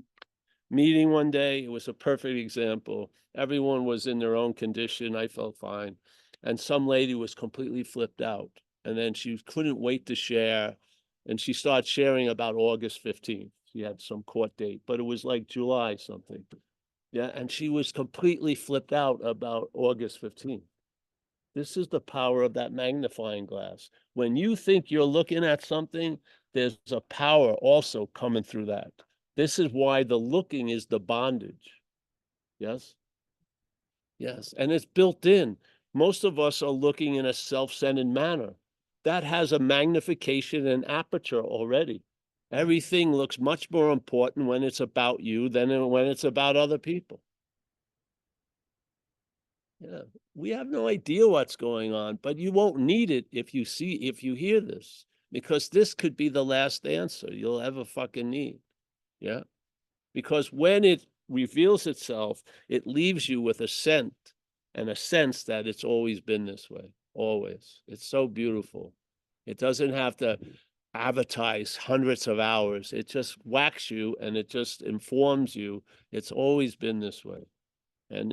meeting one day. It was a perfect example. Everyone was in their own condition. I felt fine. And some lady was completely flipped out. And then she couldn't wait to share. And she started sharing about August 15th. She had some court date, but it was like July something. Yeah. And she was completely flipped out about August 15th. This is the power of that magnifying glass. When you think you're looking at something, there's a power also coming through that. This is why the looking is the bondage. Yes? Yes. And it's built in. Most of us are looking in a self-centered manner. That has a magnification and aperture already. Everything looks much more important when it's about you than when it's about other people. Yeah. We have no idea what's going on, but you won't need it if you hear this, because this could be the last answer you'll ever fucking need. Yeah. Because when it reveals itself, it leaves you with a scent and a sense that it's always been this way. Always. It's so beautiful. It doesn't have to advertise hundreds of hours. It just whacks you and it just informs you. It's always been this way. And,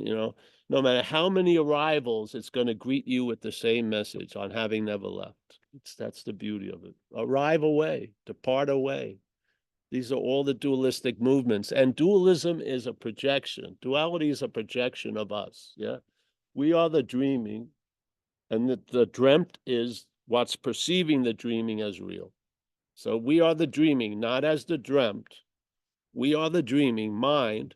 no matter how many arrivals, it's going to greet you with the same message on having never left. That's the beauty of it. Arrive away, depart away. These are all the dualistic movements, and dualism is a projection. Duality is a projection of us. Yeah. We are the dreaming, and the dreamt is what's perceiving the dreaming as real. So we are the dreaming, not as the dreamt. We are the dreaming mind.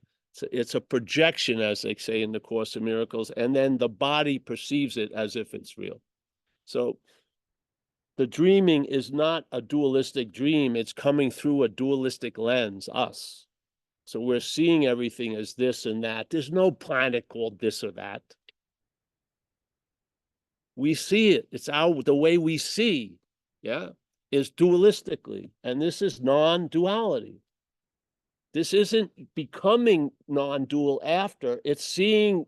It's a projection, as they say in the Course in Miracles, and then the body perceives it as if it's real. So the dreaming is not a dualistic dream. It's coming through a dualistic lens, us. So we're seeing everything as this and that. There's no planet called this or that. We see it. It's the way we see, yeah, is dualistically. And this is non-duality. This isn't becoming non-dual after. It's seeing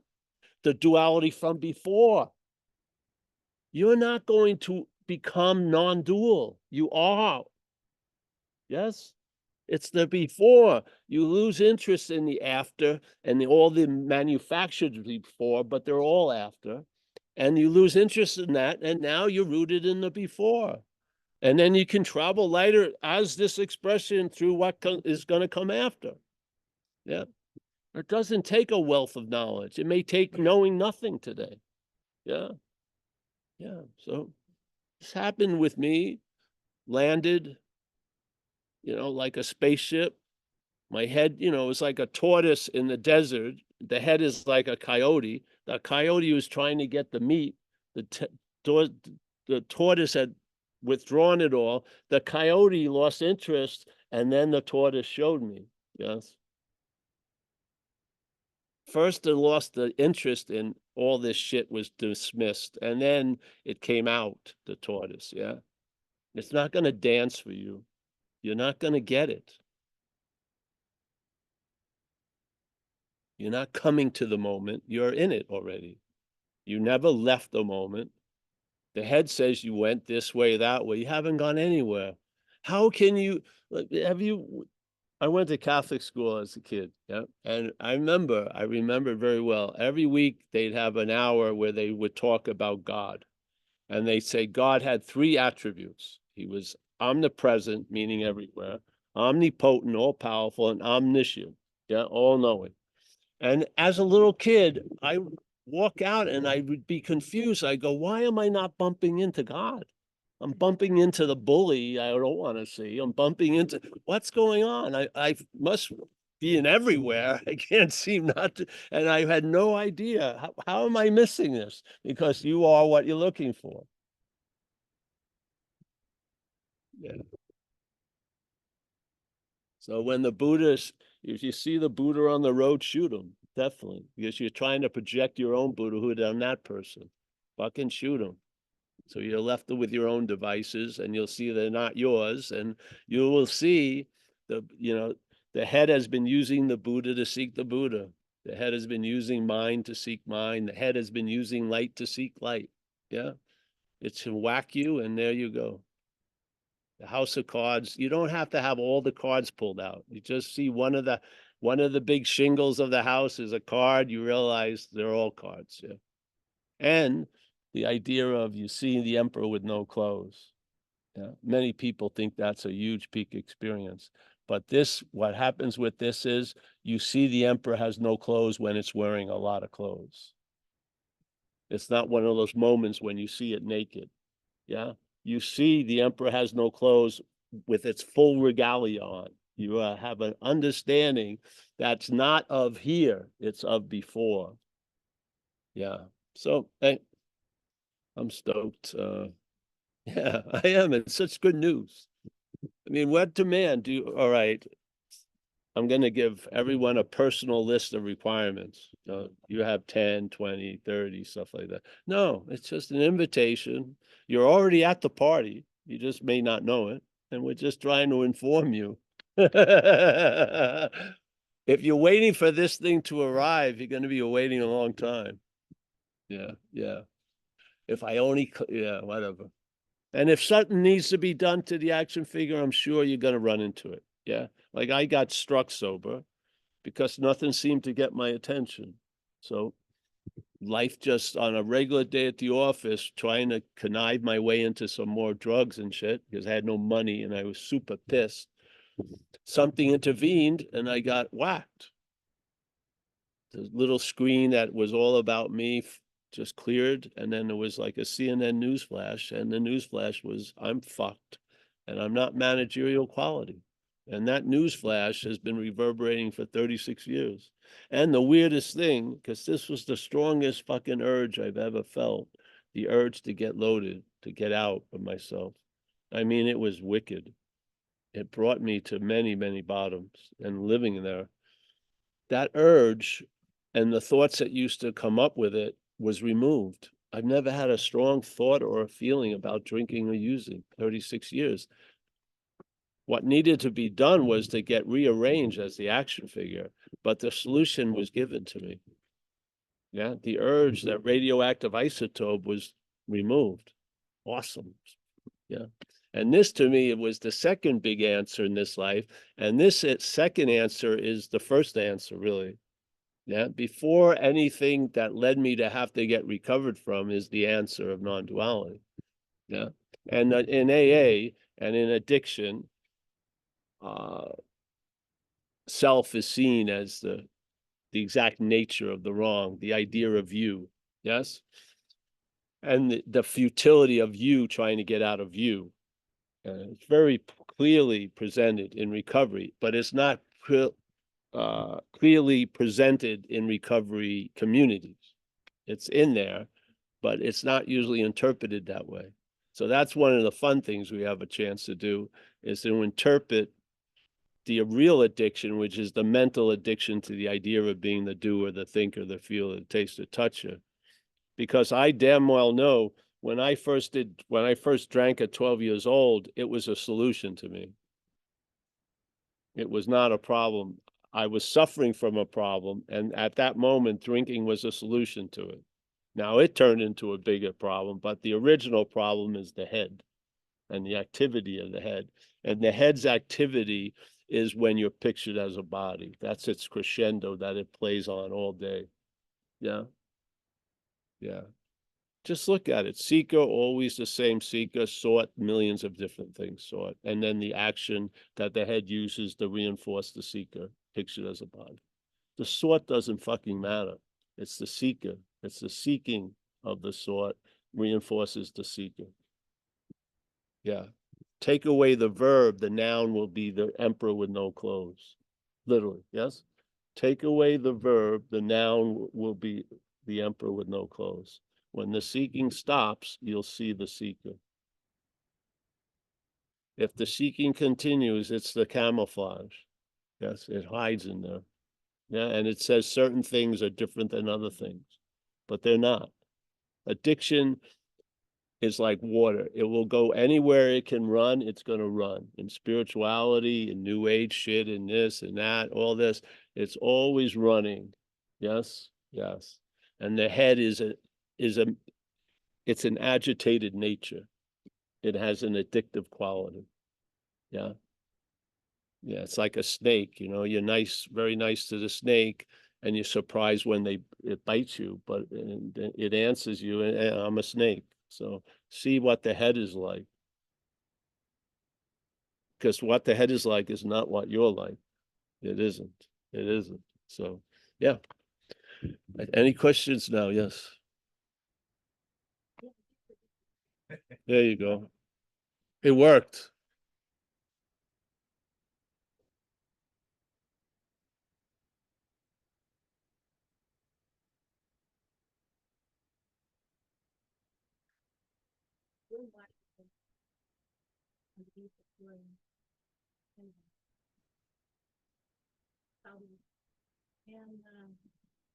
the duality from before. You're not going to become non-dual. You are. Yes? It's the before. You lose interest in the after and all the manufactured before, but they're all after. And you lose interest in that, and now you're rooted in the before. And then you can travel lighter as this expression through what is going to come after. Yeah. It doesn't take a wealth of knowledge. It may take knowing nothing today. Yeah. Yeah. So this happened with me, landed, like a spaceship. My head, is like a tortoise in the desert. The head is like a coyote. The coyote was trying to get the meat. The tortoise had withdrawn it all. The coyote lost interest, and then the tortoise showed me. Yes. First, it lost the interest in all this shit was dismissed, and then it came out, the tortoise, yeah? It's not going to dance for you. You're not going to get it. You're not coming to the moment. You're in it already. You never left the moment. The head says you went this way, that way. You haven't gone anywhere. How can you, like, I went to Catholic school as a kid, yeah, and I remember very well, every week they'd have an hour where they would talk about God. And they say God had three attributes. He was omnipresent, meaning everywhere, omnipotent, all powerful, and omniscient, yeah, all knowing. And as a little kid, I walk out and I would be confused. I go, why am I not bumping into God? I'm bumping into the bully I don't want to see. I'm bumping into what's going on. I must be in everywhere. I can't seem not to, and I had no idea. How am I missing this? Because you are what you're looking for. Yeah. So when the Buddhists, if you see the Buddha on the road, shoot him. Definitely. Because you're trying to project your own Buddhahood on that person. Fucking shoot him. So you're left with your own devices and you'll see they're not yours. And you will see the head has been using the Buddha to seek the Buddha. The head has been using mind to seek mind. The head has been using light to seek light. Yeah. It's to whack you and there you go. The house of cards, you don't have to have all the cards pulled out. You just see one of the big shingles of the house is a card, you realize they're all cards, yeah. And the idea of you seeing the emperor with no clothes. Yeah. Many people think that's a huge peak experience. But what happens with this is you see the emperor has no clothes when it's wearing a lot of clothes. It's not one of those moments when you see it naked. Yeah. You see the emperor has no clothes with its full regalia on. You have an understanding that's not of here, it's of before. Yeah. So I'm stoked. Yeah, I am. It's such good news. I mean, what demand all right. I'm going to give everyone a personal list of requirements. You have 10, 20, 30, stuff like that. No, it's just an invitation. You're already at the party. You just may not know it. And we're just trying to inform you. If you're waiting for this thing to arrive, you're going to be waiting a long time. Yeah, yeah. If I only, yeah, whatever. And if something needs to be done to the action figure, I'm sure you're going to run into it. Yeah. Like I got struck sober because nothing seemed to get my attention. So life just on a regular day at the office, trying to connive my way into some more drugs and shit because I had no money and I was super pissed. Something intervened and I got whacked. The little screen that was all about me just cleared. And then there was like a CNN news flash. And the news flash was, I'm fucked and I'm not managerial quality. And that news flash has been reverberating for 36 years. And the weirdest thing, because this was the strongest fucking urge I've ever felt, the urge to get loaded, to get out of myself. I mean, it was wicked. It brought me to many, many bottoms and living there. That urge and the thoughts that used to come up with it was removed. I've never had a strong thought or a feeling about drinking or using 36 years. What needed to be done was to get rearranged as the action figure, but the solution was given to me. Yeah, the urge, that radioactive isotope was removed. Awesome. Yeah. And this to me, it was the second big answer in this life. And this second answer is the first answer, really. Yeah. Before anything that led me to have to get recovered from is the answer of non-duality. Yeah. And in AA and in addiction, self is seen as the exact nature of the wrong, the idea of you. Yes. And the futility of you trying to get out of you. It's very clearly presented in recovery, but it's not clearly presented in recovery communities. It's in there, but it's not usually interpreted that way. So that's one of the fun things we have a chance to do, is to interpret the real addiction, which is the mental addiction to the idea of being the doer, the thinker, the feeler, the taster, the toucher. Because I damn well know when I first drank at 12 years old, it was a solution to me. It was not a problem. I was suffering from a problem, and at that moment, drinking was a solution to it. Now it turned into a bigger problem, but the original problem is the head. and the activity of the head. And the head's activity is when you're pictured as a body. That's its crescendo that it plays on all day. Yeah. Yeah. Just look at it. Seeker, always the same seeker, sought, millions of different things sought. And then the action that the head uses to reinforce the seeker, pictured as a body. The sought doesn't fucking matter. It's the seeker. It's the seeking of the sought reinforces the seeker. Yeah. Take away the verb, the noun will be the emperor with no clothes. Literally, yes? Take away the verb, the noun will be the emperor with no clothes. When the seeking stops, you'll see the seeker. If the seeking continues, it's the camouflage. Yes, it hides in there. Yeah, and it says certain things are different than other things, but they're not. Addiction is like water. It will go anywhere it can run, it's going to run. In spirituality, in new age shit, in this and that, all this, it's always running. Yes, yes. And the head is it's an agitated nature. It has an addictive quality. Yeah. Yeah, it's like a snake, you're nice, very nice to the snake, and you're surprised when it bites you, but it answers you, and I'm a snake. So see what the head is like. Because what the head is like is not what you're like. It isn't. It isn't. So yeah. Any questions now? Yes. There you go. It worked.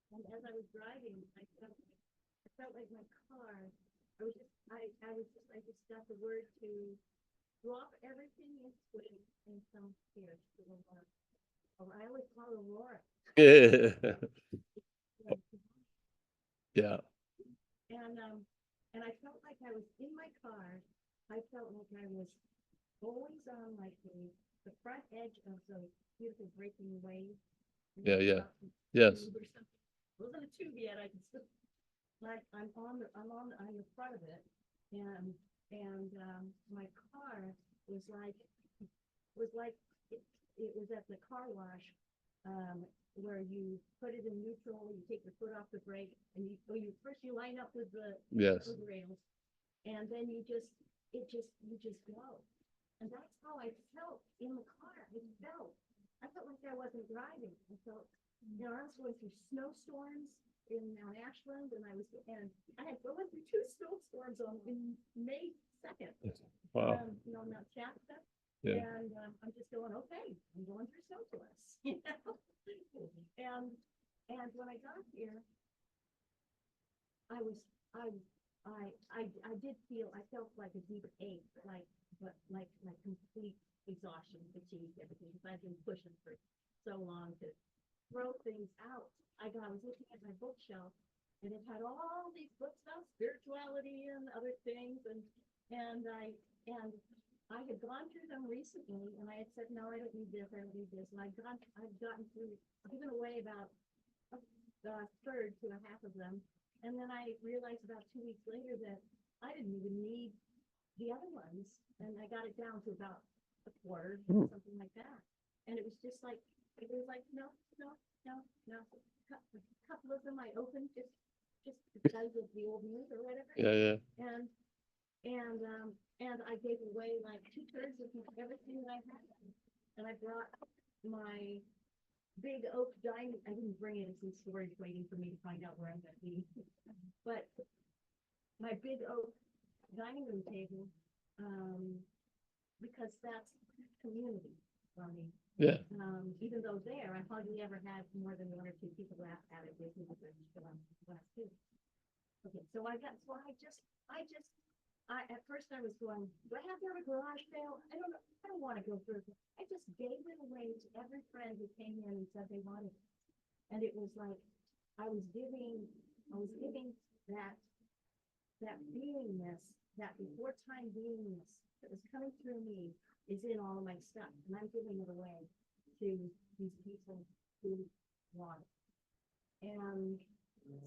And as I was driving, I felt like my car. I just got the word to drop everything and swim and come here to Aurora. Or I always call it Aurora. Yeah. And I felt like I was in my car. I felt like I was always on like the front edge of those beautiful breaking waves. Yeah, yeah. Yes. It wasn't a tube yet. I could still like I'm on the front of it, and my car was like it was at the car wash, where you put it in neutral, you take your foot off the brake, and you first you line up with the Yes. rails, and then you just go, and that's how I felt in the car. I felt like I wasn't driving. I felt, I was going through snowstorms in Mount Ashland, and I went through two snowstorms in May 2nd. Wow. Mount Shasta. Yeah. And I'm just going, okay, I'm going through snowstorms, and when I got here, I felt like a deep ache, like complete exhaustion, fatigue, everything, because I've been pushing for so long to throw things out. I was looking at my bookshelf, and it had all these books about spirituality and other things, and I had gone through them recently, and I had said, no, I don't need this, I don't need this, and I've given away about a third to a half of them, and then I realized about 2 weeks later that I didn't even need the other ones, and I got it down to about a quarter, something like that, and it was like no. A couple of them I opened just because of the old news or whatever. Yeah, yeah. And I gave away like 2/3 of everything that I had, and I brought my big oak dining. I didn't bring it; it's in storage, waiting for me to find out where I'm going to be. But my big oak dining room table, because that's community for me. Yeah. Even though I hardly ever had more than one or two people at it with me last two. Okay, so at first I was going, do I have to have a garage sale? I don't know. I don't want to go through it. I just gave it away to every friend who came in and said they wanted it. And it was like I was giving that beingness, that before time beingness that was coming through me is in all of my stuff, and I'm giving it away to these people who want it. And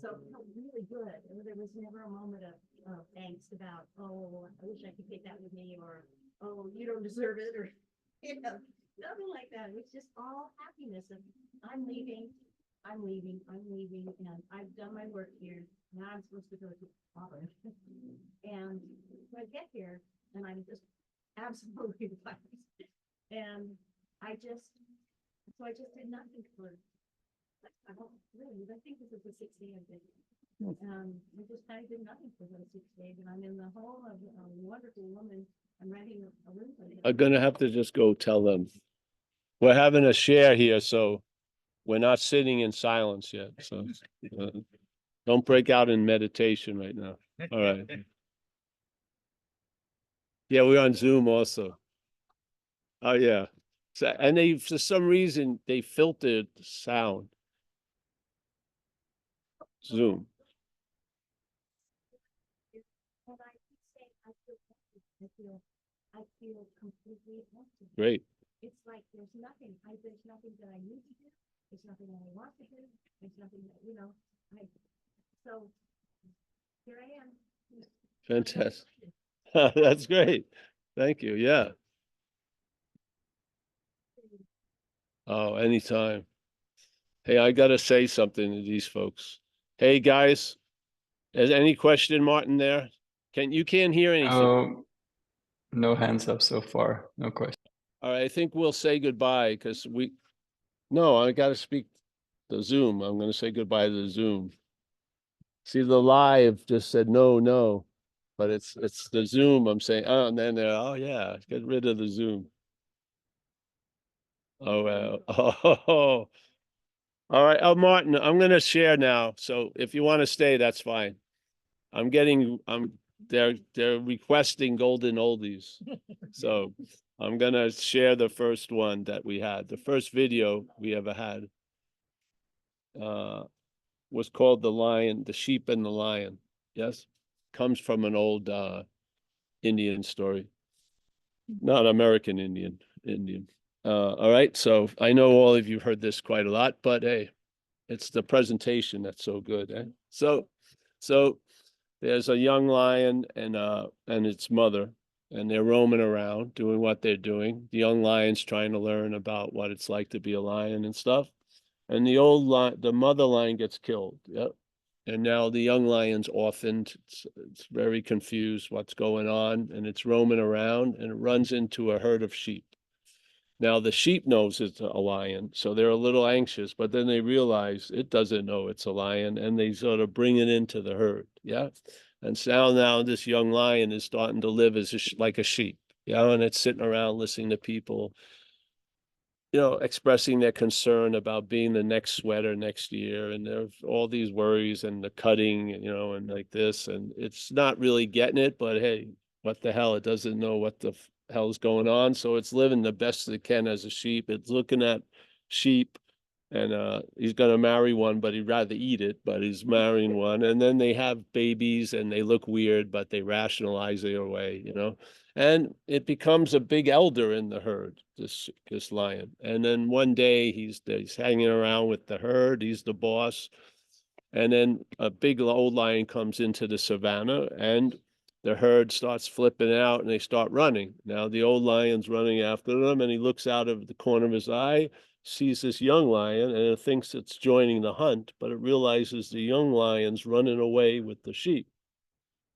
so it felt really good. And there was never a moment of angst about, oh, I wish I could take that with me, or, oh, you don't deserve it, or, you know, nothing like that. It was just all happiness of, I'm leaving, I'm leaving, I'm leaving, and I've done my work here. Now I'm supposed to go to college. And so I get here, and I'm just absolutely relaxed. And I just did nothing for, I don't really, I think this is the 6th day of it. I just kind of did nothing for those 6 days, and I'm in the home of a wonderful woman. I'm renting a room for them. I'm gonna have to just go tell them. We're having a share here, so we're not sitting in silence yet, so don't break out in meditation right now. All right. Yeah, we're on Zoom also. Oh, yeah. So, and they, for some reason, they filtered the sound. Zoom. And I keep saying, I feel completely empty. Great. It's like there's nothing that I need to do. There's nothing that I want to do. There's nothing that, so here I am. Fantastic. That's great. Thank you. Yeah. Oh, anytime. Hey, I gotta say something to these folks. Hey, guys, is any question, Martin, there? You can't hear anything. Oh, no hands up so far. No question. All right, I think we'll say goodbye because no, I gotta speak the Zoom. I'm gonna say goodbye to the Zoom. See, the live just said no, but it's the Zoom. I'm saying, oh, and then oh yeah, get rid of the Zoom. Oh well. Oh, all right. Oh, Martin, I'm gonna share now. So if you want to stay, that's fine. They're requesting golden oldies. So I'm gonna share the first one that we had. The first video we ever had was called the sheep and the lion. Yes. Comes from an old Indian story. Not American Indian. All right. So I know all of you heard this quite a lot, but hey, it's the presentation that's so good. Eh? So there's a young lion and its mother, and they're roaming around doing what they're doing. The young lion's trying to learn about what it's like to be a lion and stuff. And the mother lion gets killed. Yep. And now the young lion's orphaned. It's very confused what's going on, and it's roaming around, and it runs into a herd of sheep. Now the sheep knows it's a lion, so they're a little anxious, but then they realize it doesn't know it's a lion, and they sort of bring it into the herd. Yeah. And so now this young lion is starting to live as like a sheep. Yeah. And it's sitting around listening to people, expressing their concern about being the next sweater next year. And there's all these worries and the cutting, and like this, and it's not really getting it, but hey, what the hell? It doesn't know what the hell's going on. So it's living the best it can as a sheep. It's looking at sheep, and he's going to marry one, but he'd rather eat it, but he's marrying one. And then they have babies and they look weird, but they rationalize their way, and it becomes a big elder in the herd, this lion. And then one day he's hanging around with the herd. He's the boss. And then a big old lion comes into the savannah, and the herd starts flipping out and they start running. Now the old lion's running after them, and he looks out of the corner of his eye, sees this young lion, and it thinks it's joining the hunt, but it realizes the young lion's running away with the sheep.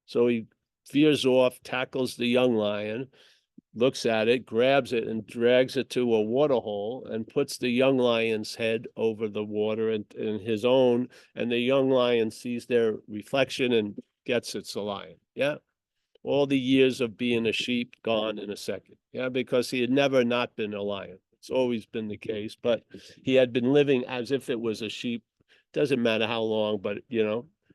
So he veers off, tackles the young lion, looks at it, grabs it, and drags it to a water hole and puts the young lion's head over the water in his own. And the young lion sees their reflection and gets it's a lion. Yeah. All the years of being a sheep gone in a second. Yeah. Because he had never not been a lion. It's always been the case, but he had been living as if it was a sheep. Doesn't matter how long, but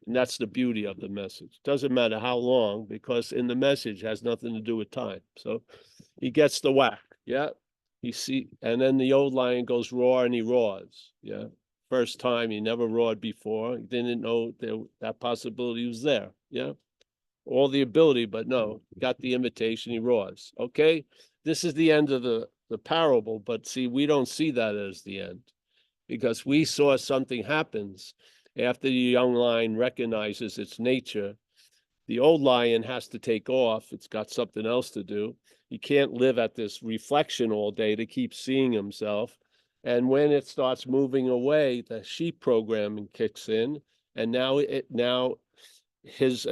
and that's the beauty of the message. Doesn't matter how long, because in the message has nothing to do with time. So he gets the whack. Yeah. And then the old lion goes roar, and he roars. Yeah. First time, he never roared before. He didn't know that possibility was there. Yeah. all the ability, but no, got the invitation, he roars. Okay, this is the end of the parable, but see, we don't see that as the end, because we saw something happens after the young lion recognizes its nature. The old lion has to take off. It's got something else to do. He can't live at this reflection all day to keep seeing himself. And when it starts moving away, the sheep programming kicks in, and now his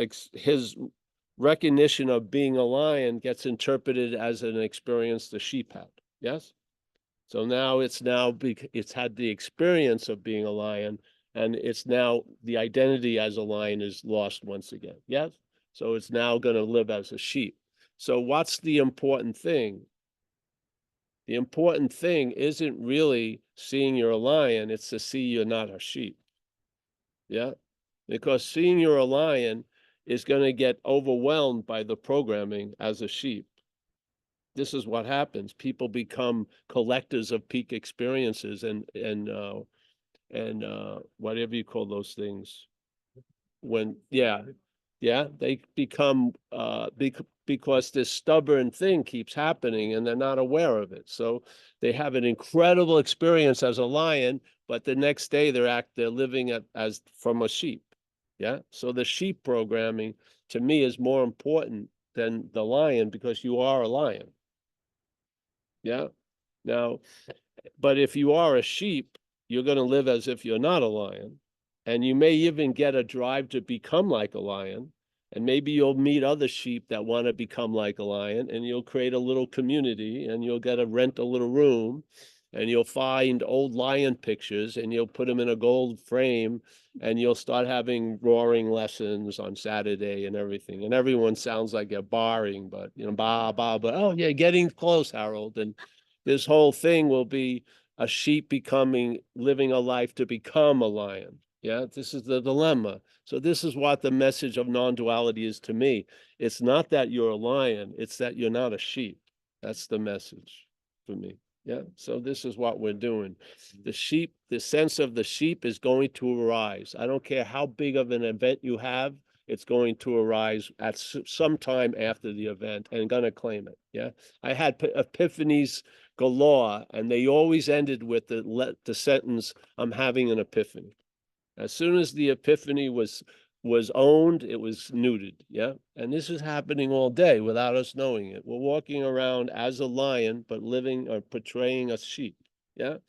recognition of being a lion gets interpreted as an experience the sheep had. Yes. So now it's had the experience of being a lion, and it's now the identity as a lion is lost once again. Yes. So it's now going to live as a sheep. So what's the important thing? The important thing isn't really seeing you're a lion, it's to see you're not a sheep. Yeah. Because seeing you're a lion is going to get overwhelmed by the programming as a sheep. This is what happens. People become collectors of peak experiences and whatever you call those things. When they become because this stubborn thing keeps happening and they're not aware of it. So they have an incredible experience as a lion, but the next day they're living as from a sheep. Yeah. So the sheep programming to me is more important than the lion, because you are a lion. Yeah. Now, but if you are a sheep, you're going to live as if you're not a lion. And you may even get a drive to become like a lion. And maybe you'll meet other sheep that want to become like a lion, and you'll create a little community, and you'll get to rent a little room, and you'll find old lion pictures, and you'll put them in a gold frame, and you'll start having roaring lessons on Saturday and everything. And everyone sounds like they're barring, but but oh yeah, getting close, Harold. And this whole thing will be a sheep living a life to become a lion. Yeah, this is the dilemma. So this is what the message of non-duality is to me. It's not that you're a lion, it's that you're not a sheep. That's the message for me. Yeah, so this is what we're doing. The sheep, the sense of the sheep is going to arise. I don't care how big of an event you have, it's going to arise at some time after the event and going to claim it. Yeah, I had epiphanies galore, and they always ended with the sentence, "I'm having an epiphany." As soon as the epiphany was owned, it was neutered. Yeah. And this is happening all day without us knowing it. We're walking around as a lion, but living or portraying a sheep. Yeah.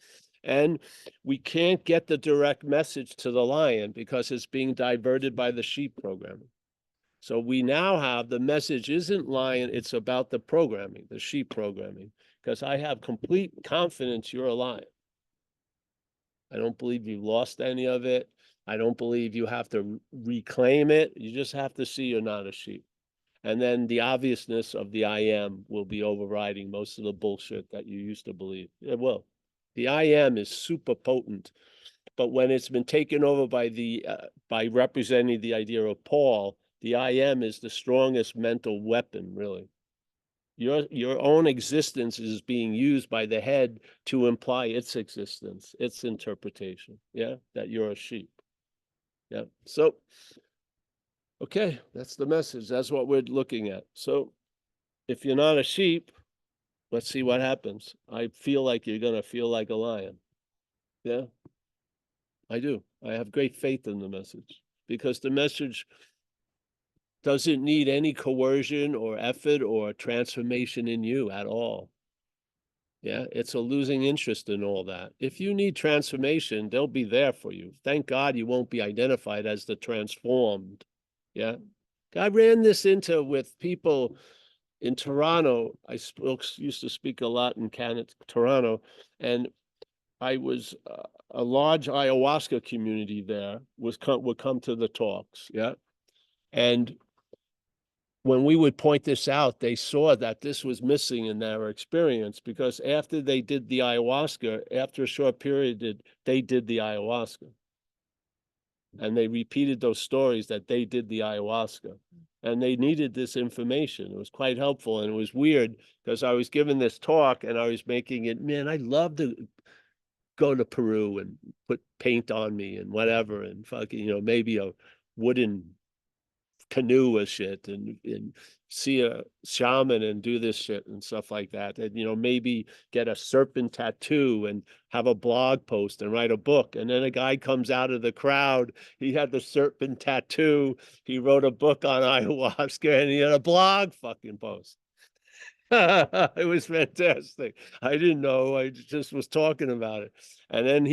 And we can't get the direct message to the lion because it's being diverted by the sheep programming. So we now have the message isn't lion, it's about the programming, the sheep programming, because I have complete confidence you're a lion. I don't believe you lost any of it. I don't believe you have to reclaim it. You just have to see you're not a sheep. And then the obviousness of the I am will be overriding most of the bullshit that you used to believe. It will. The I am is super potent, but when it's been taken over by representing the idea of Paul, the I am is the strongest mental weapon, really. Your own existence is being used by the head to imply its existence, its interpretation. Yeah, that you're a sheep. Yeah. So, okay, that's the message. That's what we're looking at. So, if you're not a sheep, let's see what happens. I feel like you're going to feel like a lion. Yeah, I do. I have great faith in the message, because the message doesn't need any coercion or effort or transformation in you at all. Yeah, it's a losing interest in all that. If you need transformation, they'll be there for you. Thank God you won't be identified as the transformed. Yeah. I ran this into with people in Toronto. I used to speak a lot in Canada, Toronto, and I was a large ayahuasca community there would come to the talks. Yeah. And when we would point this out, they saw that this was missing in their experience, because after they did the ayahuasca, after a short period, they did the ayahuasca. And they repeated those stories that they did the ayahuasca. And they needed this information. It was quite helpful. And it was weird because I was giving this talk and I was making it, man, I'd love to go to Peru and put paint on me and whatever, and fucking, maybe a wooden canoe or shit and see a shaman and do this shit and stuff like that. And, you know, maybe get a serpent tattoo and have a blog post and write a book. And then a guy comes out of the crowd. He had the serpent tattoo. He wrote a book on ayahuasca and he had a blog fucking post. It was fantastic. I didn't know. I just was talking about it. And then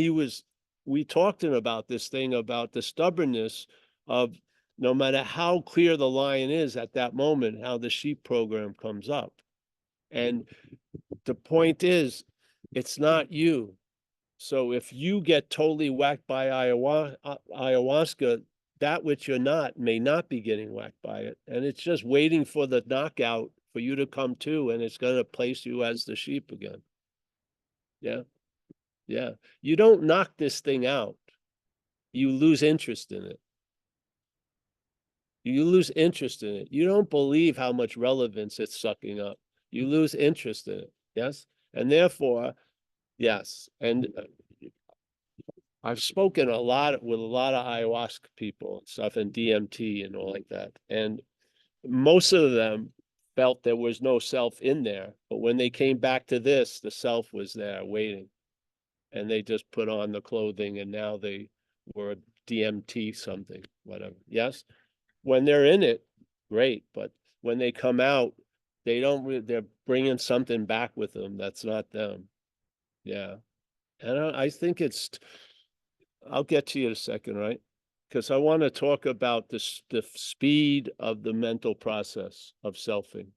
we talked to him about this thing about the stubbornness of no matter how clear the line is at that moment, how the sheep program comes up. And the point is, it's not you. So if you get totally whacked by ayahuasca, that which you're not may not be getting whacked by it. And it's just waiting for the knockout for you to come to, and it's going to place you as the sheep again. Yeah. Yeah. You don't knock this thing out. You lose interest in it. You lose interest in it. You don't believe how much relevance it's sucking up. You lose interest in it. Yes. And therefore, yes. And I've spoken a lot with a lot of ayahuasca people and stuff and DMT and all like that. And most of them felt there was no self in there. But when they came back to this, the self was there waiting. And they just put on the clothing and now they were DMT something, whatever. Yes. When they're in it, great. But when they come out, they don't, they're bringing something back with them that's not them. Yeah. And I think I'll get to you in a second, right? Because I want to talk about the speed of the mental process of selfing.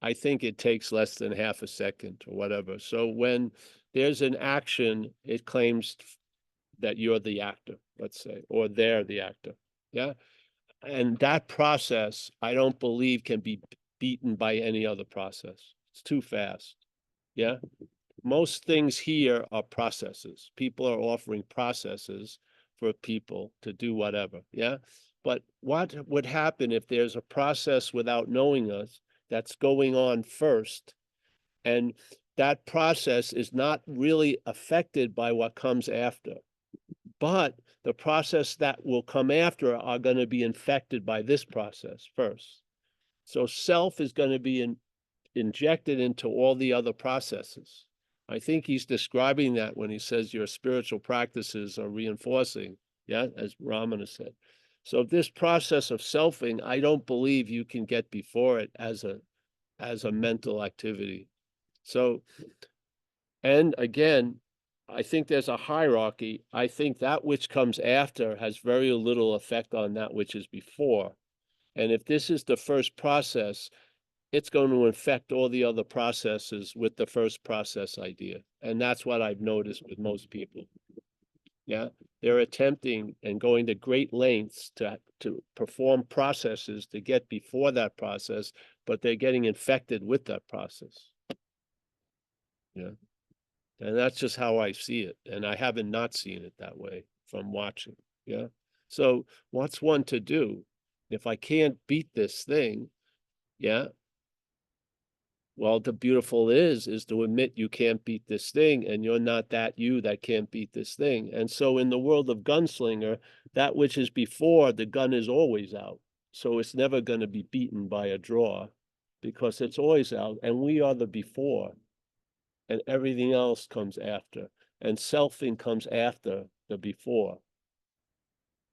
I think it takes less than half a second or whatever. So when there's an action, it claims that you're the actor, let's say, or they're the actor. Yeah. And that process, I don't believe can be beaten by any other process. It's too fast. Yeah. Most things here are processes. People are offering processes for people to do whatever. Yeah. But what would happen if there's a process without knowing us that's going on first? And that process is not really affected by what comes after. But the process that will come after are going to be infected by this process first. So self is going to be injected into all the other processes. I think he's describing that when he says your spiritual practices are reinforcing, yeah, as Ramana said. So this process of selfing, I don't believe you can get before it as a mental activity. So, and again, I think there's a hierarchy. I think that which comes after has very little effect on that which is before. And if this is the first process, it's going to infect all the other processes with the first process idea. And that's what I've noticed with most people. Yeah, they're attempting and going to great lengths to perform processes to get before that process, but they're getting infected with that process. Yeah. And that's just how I see it. And I haven't not seen it that way from watching. Yeah. So what's one to do? If I can't beat this thing, yeah. Well, the beautiful is to admit you can't beat this thing and you're not that you that can't beat this thing. And so in the world of gunslinger, that which is before, the gun is always out. So it's never going to be beaten by a draw because it's always out. And we are the before. And everything else comes after. And selfing comes after the before.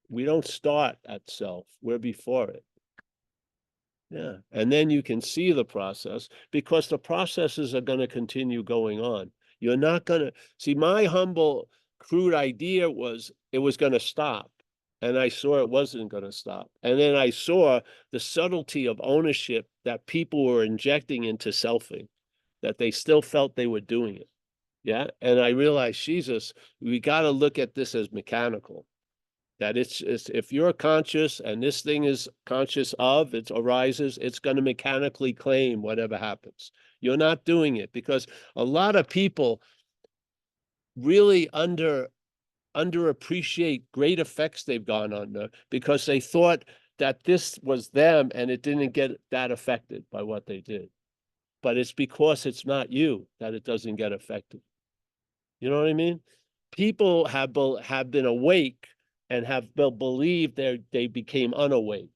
We don't start at self, we're before it. Yeah. And then you can see the process because the processes are going to continue going on. You're not going to see my humble, crude idea was it was going to stop. And I saw it wasn't going to stop. And then I saw the subtlety of ownership that people were injecting into selfing, that they still felt they were doing it. Yeah. And I realized, Jesus, we got to look at this as mechanical. That it's if you're conscious and this thing is conscious of, it arises, it's going to mechanically claim whatever happens. You're not doing it because a lot of people really underappreciate great effects they've gone under because they thought that this was them and it didn't get that affected by what they did. But it's because it's not you that it doesn't get affected. You know what I mean? People have been awake and have believed they became unawake.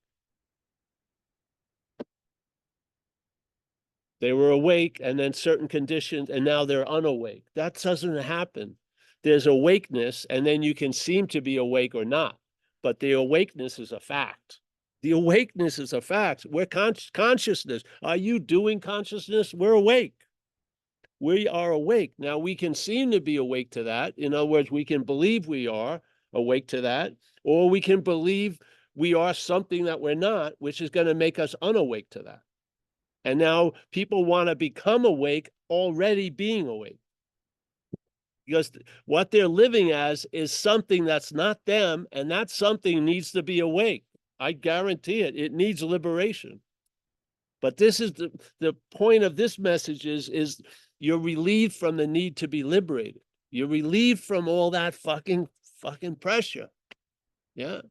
They were awake and then certain conditions, and now they're unawake. That doesn't happen. There's awakeness, and then you can seem to be awake or not, but the awakeness is a fact. The awakeness is a fact. We're consciousness. Are you doing consciousness? We're awake. We are awake. Now we can seem to be awake to that. In other words, we can believe we are awake to that, or we can believe we are something that we're not, which is going to make us unawake to that. And now people want to become awake already being awake. Because what they're living as is something that's not them, and that something needs to be awake. I guarantee it. It needs liberation. But this is the point of this message is you're relieved from the need to be liberated. You're relieved from all that fucking pressure. Yeah.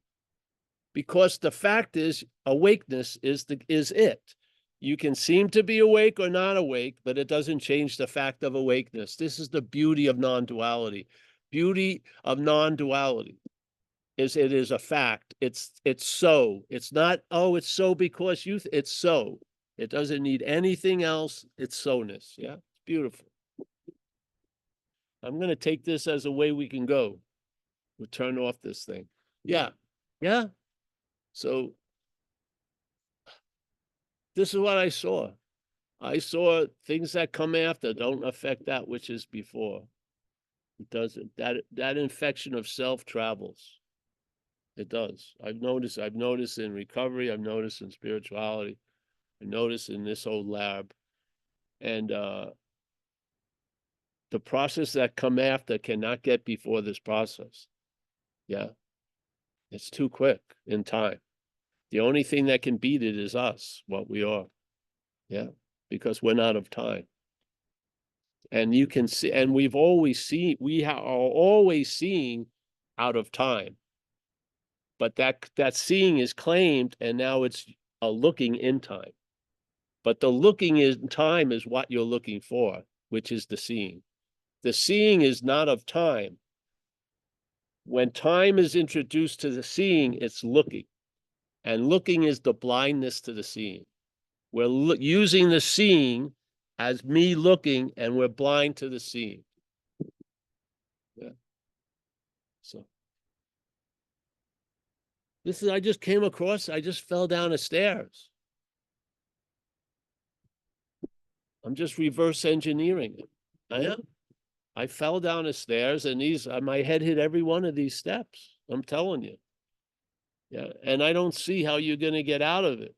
Because the fact is, awakeness is it. You can seem to be awake or not awake, but it doesn't change the fact of awakeness. This is the beauty of non-duality. Beauty of non-duality is it is a fact. It's so. It's not, oh, it's so because it's so. It doesn't need anything else. It's so-ness. Yeah, it's beautiful. I'm going to take this as a way we can go. We'll turn off this thing. Yeah. Yeah. So this is what I saw. I saw things that come after don't affect that which is before. It doesn't. That infection of self travels. It does. I've noticed in recovery, I've noticed in spirituality, I noticed in this old lab. And the process that come after cannot get before this process. Yeah. It's too quick in time. The only thing that can beat it is us, what we are. Yeah. Because we're not of time. And you can see, and we've always seen, are always seeing out of time. But that seeing is claimed, and now it's a looking in time. But the looking in time is what you're looking for, which is the seeing. The seeing is not of time. When time is introduced to the seeing, it's looking. And looking is the blindness to the seeing. We're using the seeing as me looking, and we're blind to the seeing. Yeah. So this is, I just fell down the stairs. I'm just reverse engineering it. I am. I fell down the stairs, and my head hit every one of these steps. I'm telling you. Yeah. And I don't see how you're going to get out of it.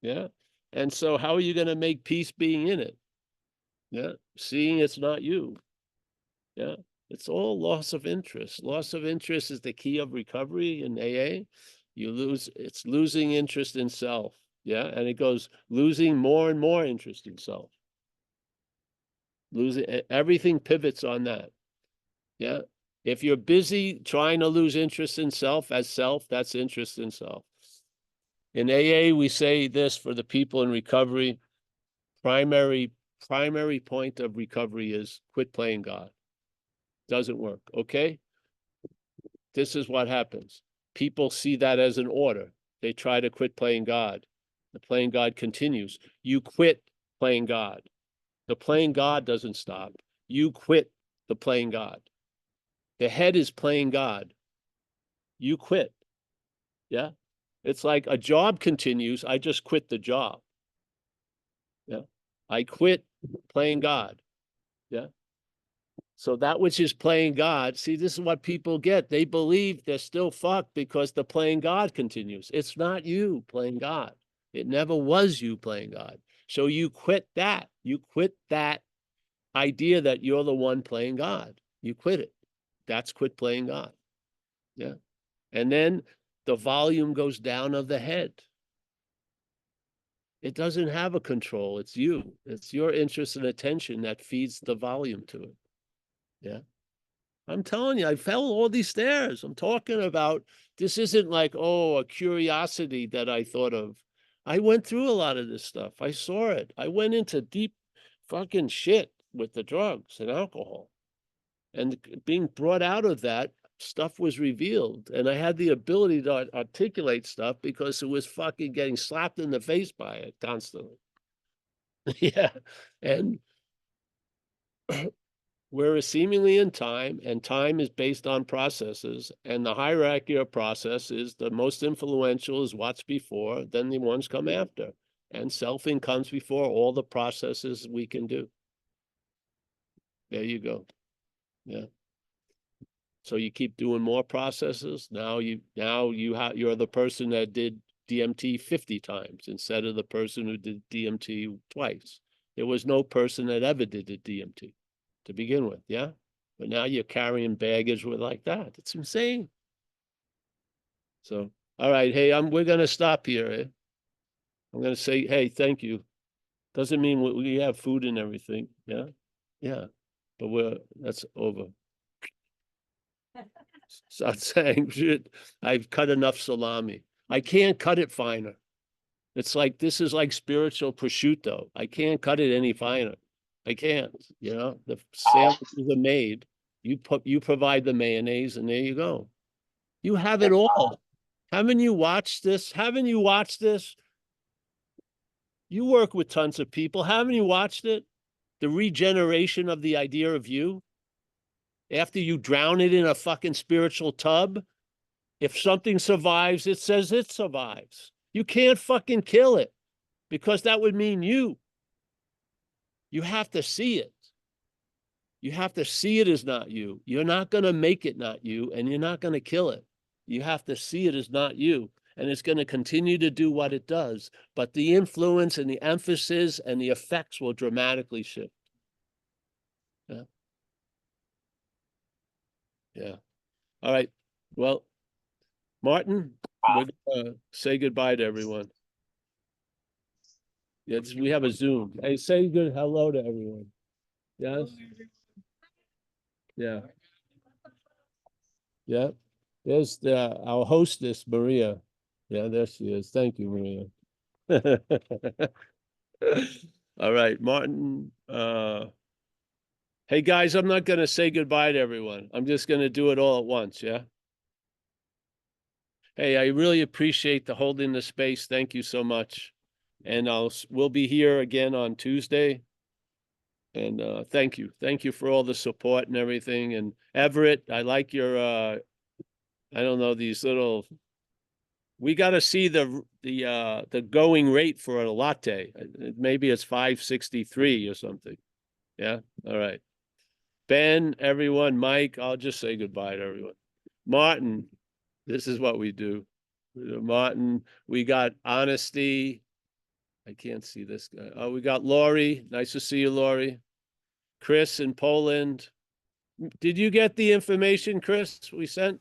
Yeah. And so how are you going to make peace being in it? Yeah. Seeing it's not you. Yeah. It's all loss of interest. Loss of interest is the key of recovery in AA. It's losing interest in self. Yeah. And it goes losing more and more interest in self. Everything pivots on that. Yeah. If you're busy trying to lose interest in self as self, that's interest in self. In AA, we say this for the people in recovery. Primary point of recovery is quit playing God. Doesn't work. Okay. This is what happens. People see that as an order. They try to quit playing God. The playing God continues. You quit playing God. The playing God doesn't stop. You quit the playing God. The head is playing God. You quit. Yeah. It's like a job continues. I just quit the job. Yeah. I quit playing God. Yeah. So that which is playing God, see, this is what people get. They believe they're still fucked because the playing God continues. It's not you playing God. It never was you playing God. So you quit that. You quit that idea that you're the one playing God. You quit it. That's quit playing God. Yeah. And then the volume goes down of the head. It doesn't have a control. It's you. It's your interest and attention that feeds the volume to it. Yeah. I'm telling you, I fell all these stairs. I'm talking about, this isn't like, oh, a curiosity that I thought of. I went through a lot of this stuff. I saw it. I went into deep fucking shit with the drugs and alcohol. And being brought out of that, stuff was revealed. And I had the ability to articulate stuff because it was fucking getting slapped in the face by it constantly. Yeah, and we're seemingly in time, and time is based on processes, and the hierarchy of process is the most influential is what's before, then the ones come after. And selfing comes before all the processes we can do. There you go. Yeah. So you keep doing more processes. Now you're the person that did DMT 50 times instead of the person who did DMT twice. There was no person that ever did the DMT to begin with, yeah? But now you're carrying baggage with like that. It's insane. So, all right, hey, we're gonna stop here. Eh? I'm gonna say, hey, thank you. Doesn't mean we have food and everything, yeah? Yeah, but that's over. Start saying shit. I've cut enough salami. I can't cut it finer. It's like this is like spiritual prosciutto. I can't cut it any finer. I can't. You know, the sandwiches are made. You provide the mayonnaise, and there you go. You have it all. Haven't you watched this? Haven't you watched this? You work with tons of people. Haven't you watched it? The regeneration of the idea of you. After you drown it in a fucking spiritual tub, if something survives, it says it survives. You can't fucking kill it because that would mean you. You have to see it. You have to see it as not you. You're not going to make it not you, and you're not going to kill it. You have to see it as not you, and it's going to continue to do what it does. But the influence and the emphasis and the effects will dramatically shift. Yeah. Yeah. All right. Well, Martin, we're gonna say goodbye to everyone. Yes, we have a Zoom. Hey, say good hello to everyone. Yes. Yeah. Yeah. There's our hostess, Maria. Yeah, there she is. Thank you, Maria. All right, Martin. Hey guys, I'm not gonna say goodbye to everyone. I'm just gonna do it all at once, yeah? Hey, I really appreciate the holding the space. Thank you so much. And we'll be here again on Tuesday. And thank you. Thank you for all the support and everything. And Everett, I like your I don't know, these little we gotta see the going rate for a latte. Maybe it's 563 or something. Yeah. All right. Ben, everyone, Mike, I'll just say goodbye to everyone. Martin, this is what we do. Martin, we got honesty. I can't see this guy. Oh, we got Lori. Nice to see you, Lori. Chris in Poland. Did you get the information, Chris, we sent?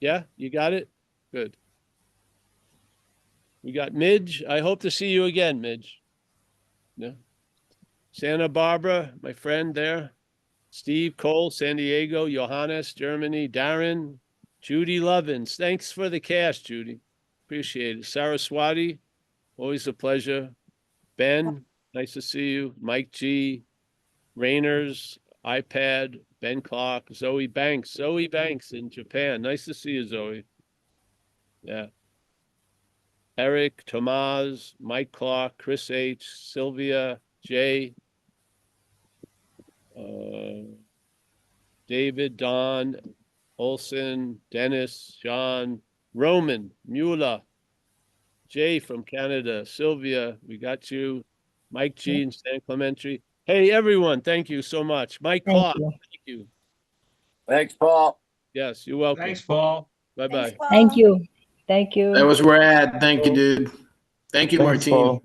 Yeah, you got it? Good. We got Midge. I hope to see you again, Midge. Yeah. Santa Barbara, my friend there. Steve, Cole, San Diego, Johannes, Germany, Darren, Judy Lovins. Thanks for the cash, Judy. Appreciate it. Saraswati, always a pleasure. Ben, nice to see you. Mike G, Rainers, iPad, Ben Clark, Zoe Banks in Japan. Nice to see you, Zoe. Yeah. Eric, Tomas, Mike Clark, Chris H, Sylvia, Jay, David, Don, Olson, Dennis, John, Roman, Mueller, Jay from Canada, Sylvia, we got you, Mike G in San Clemente. Hey, everyone, thank you so much. Mike Clark, thank you. Thanks, Paul. Yes, you're welcome. Thanks, Paul. Bye-bye. Thank you. Thank you. That was rad. Thank you, dude. Thank you, Thanks, Martine. Paul.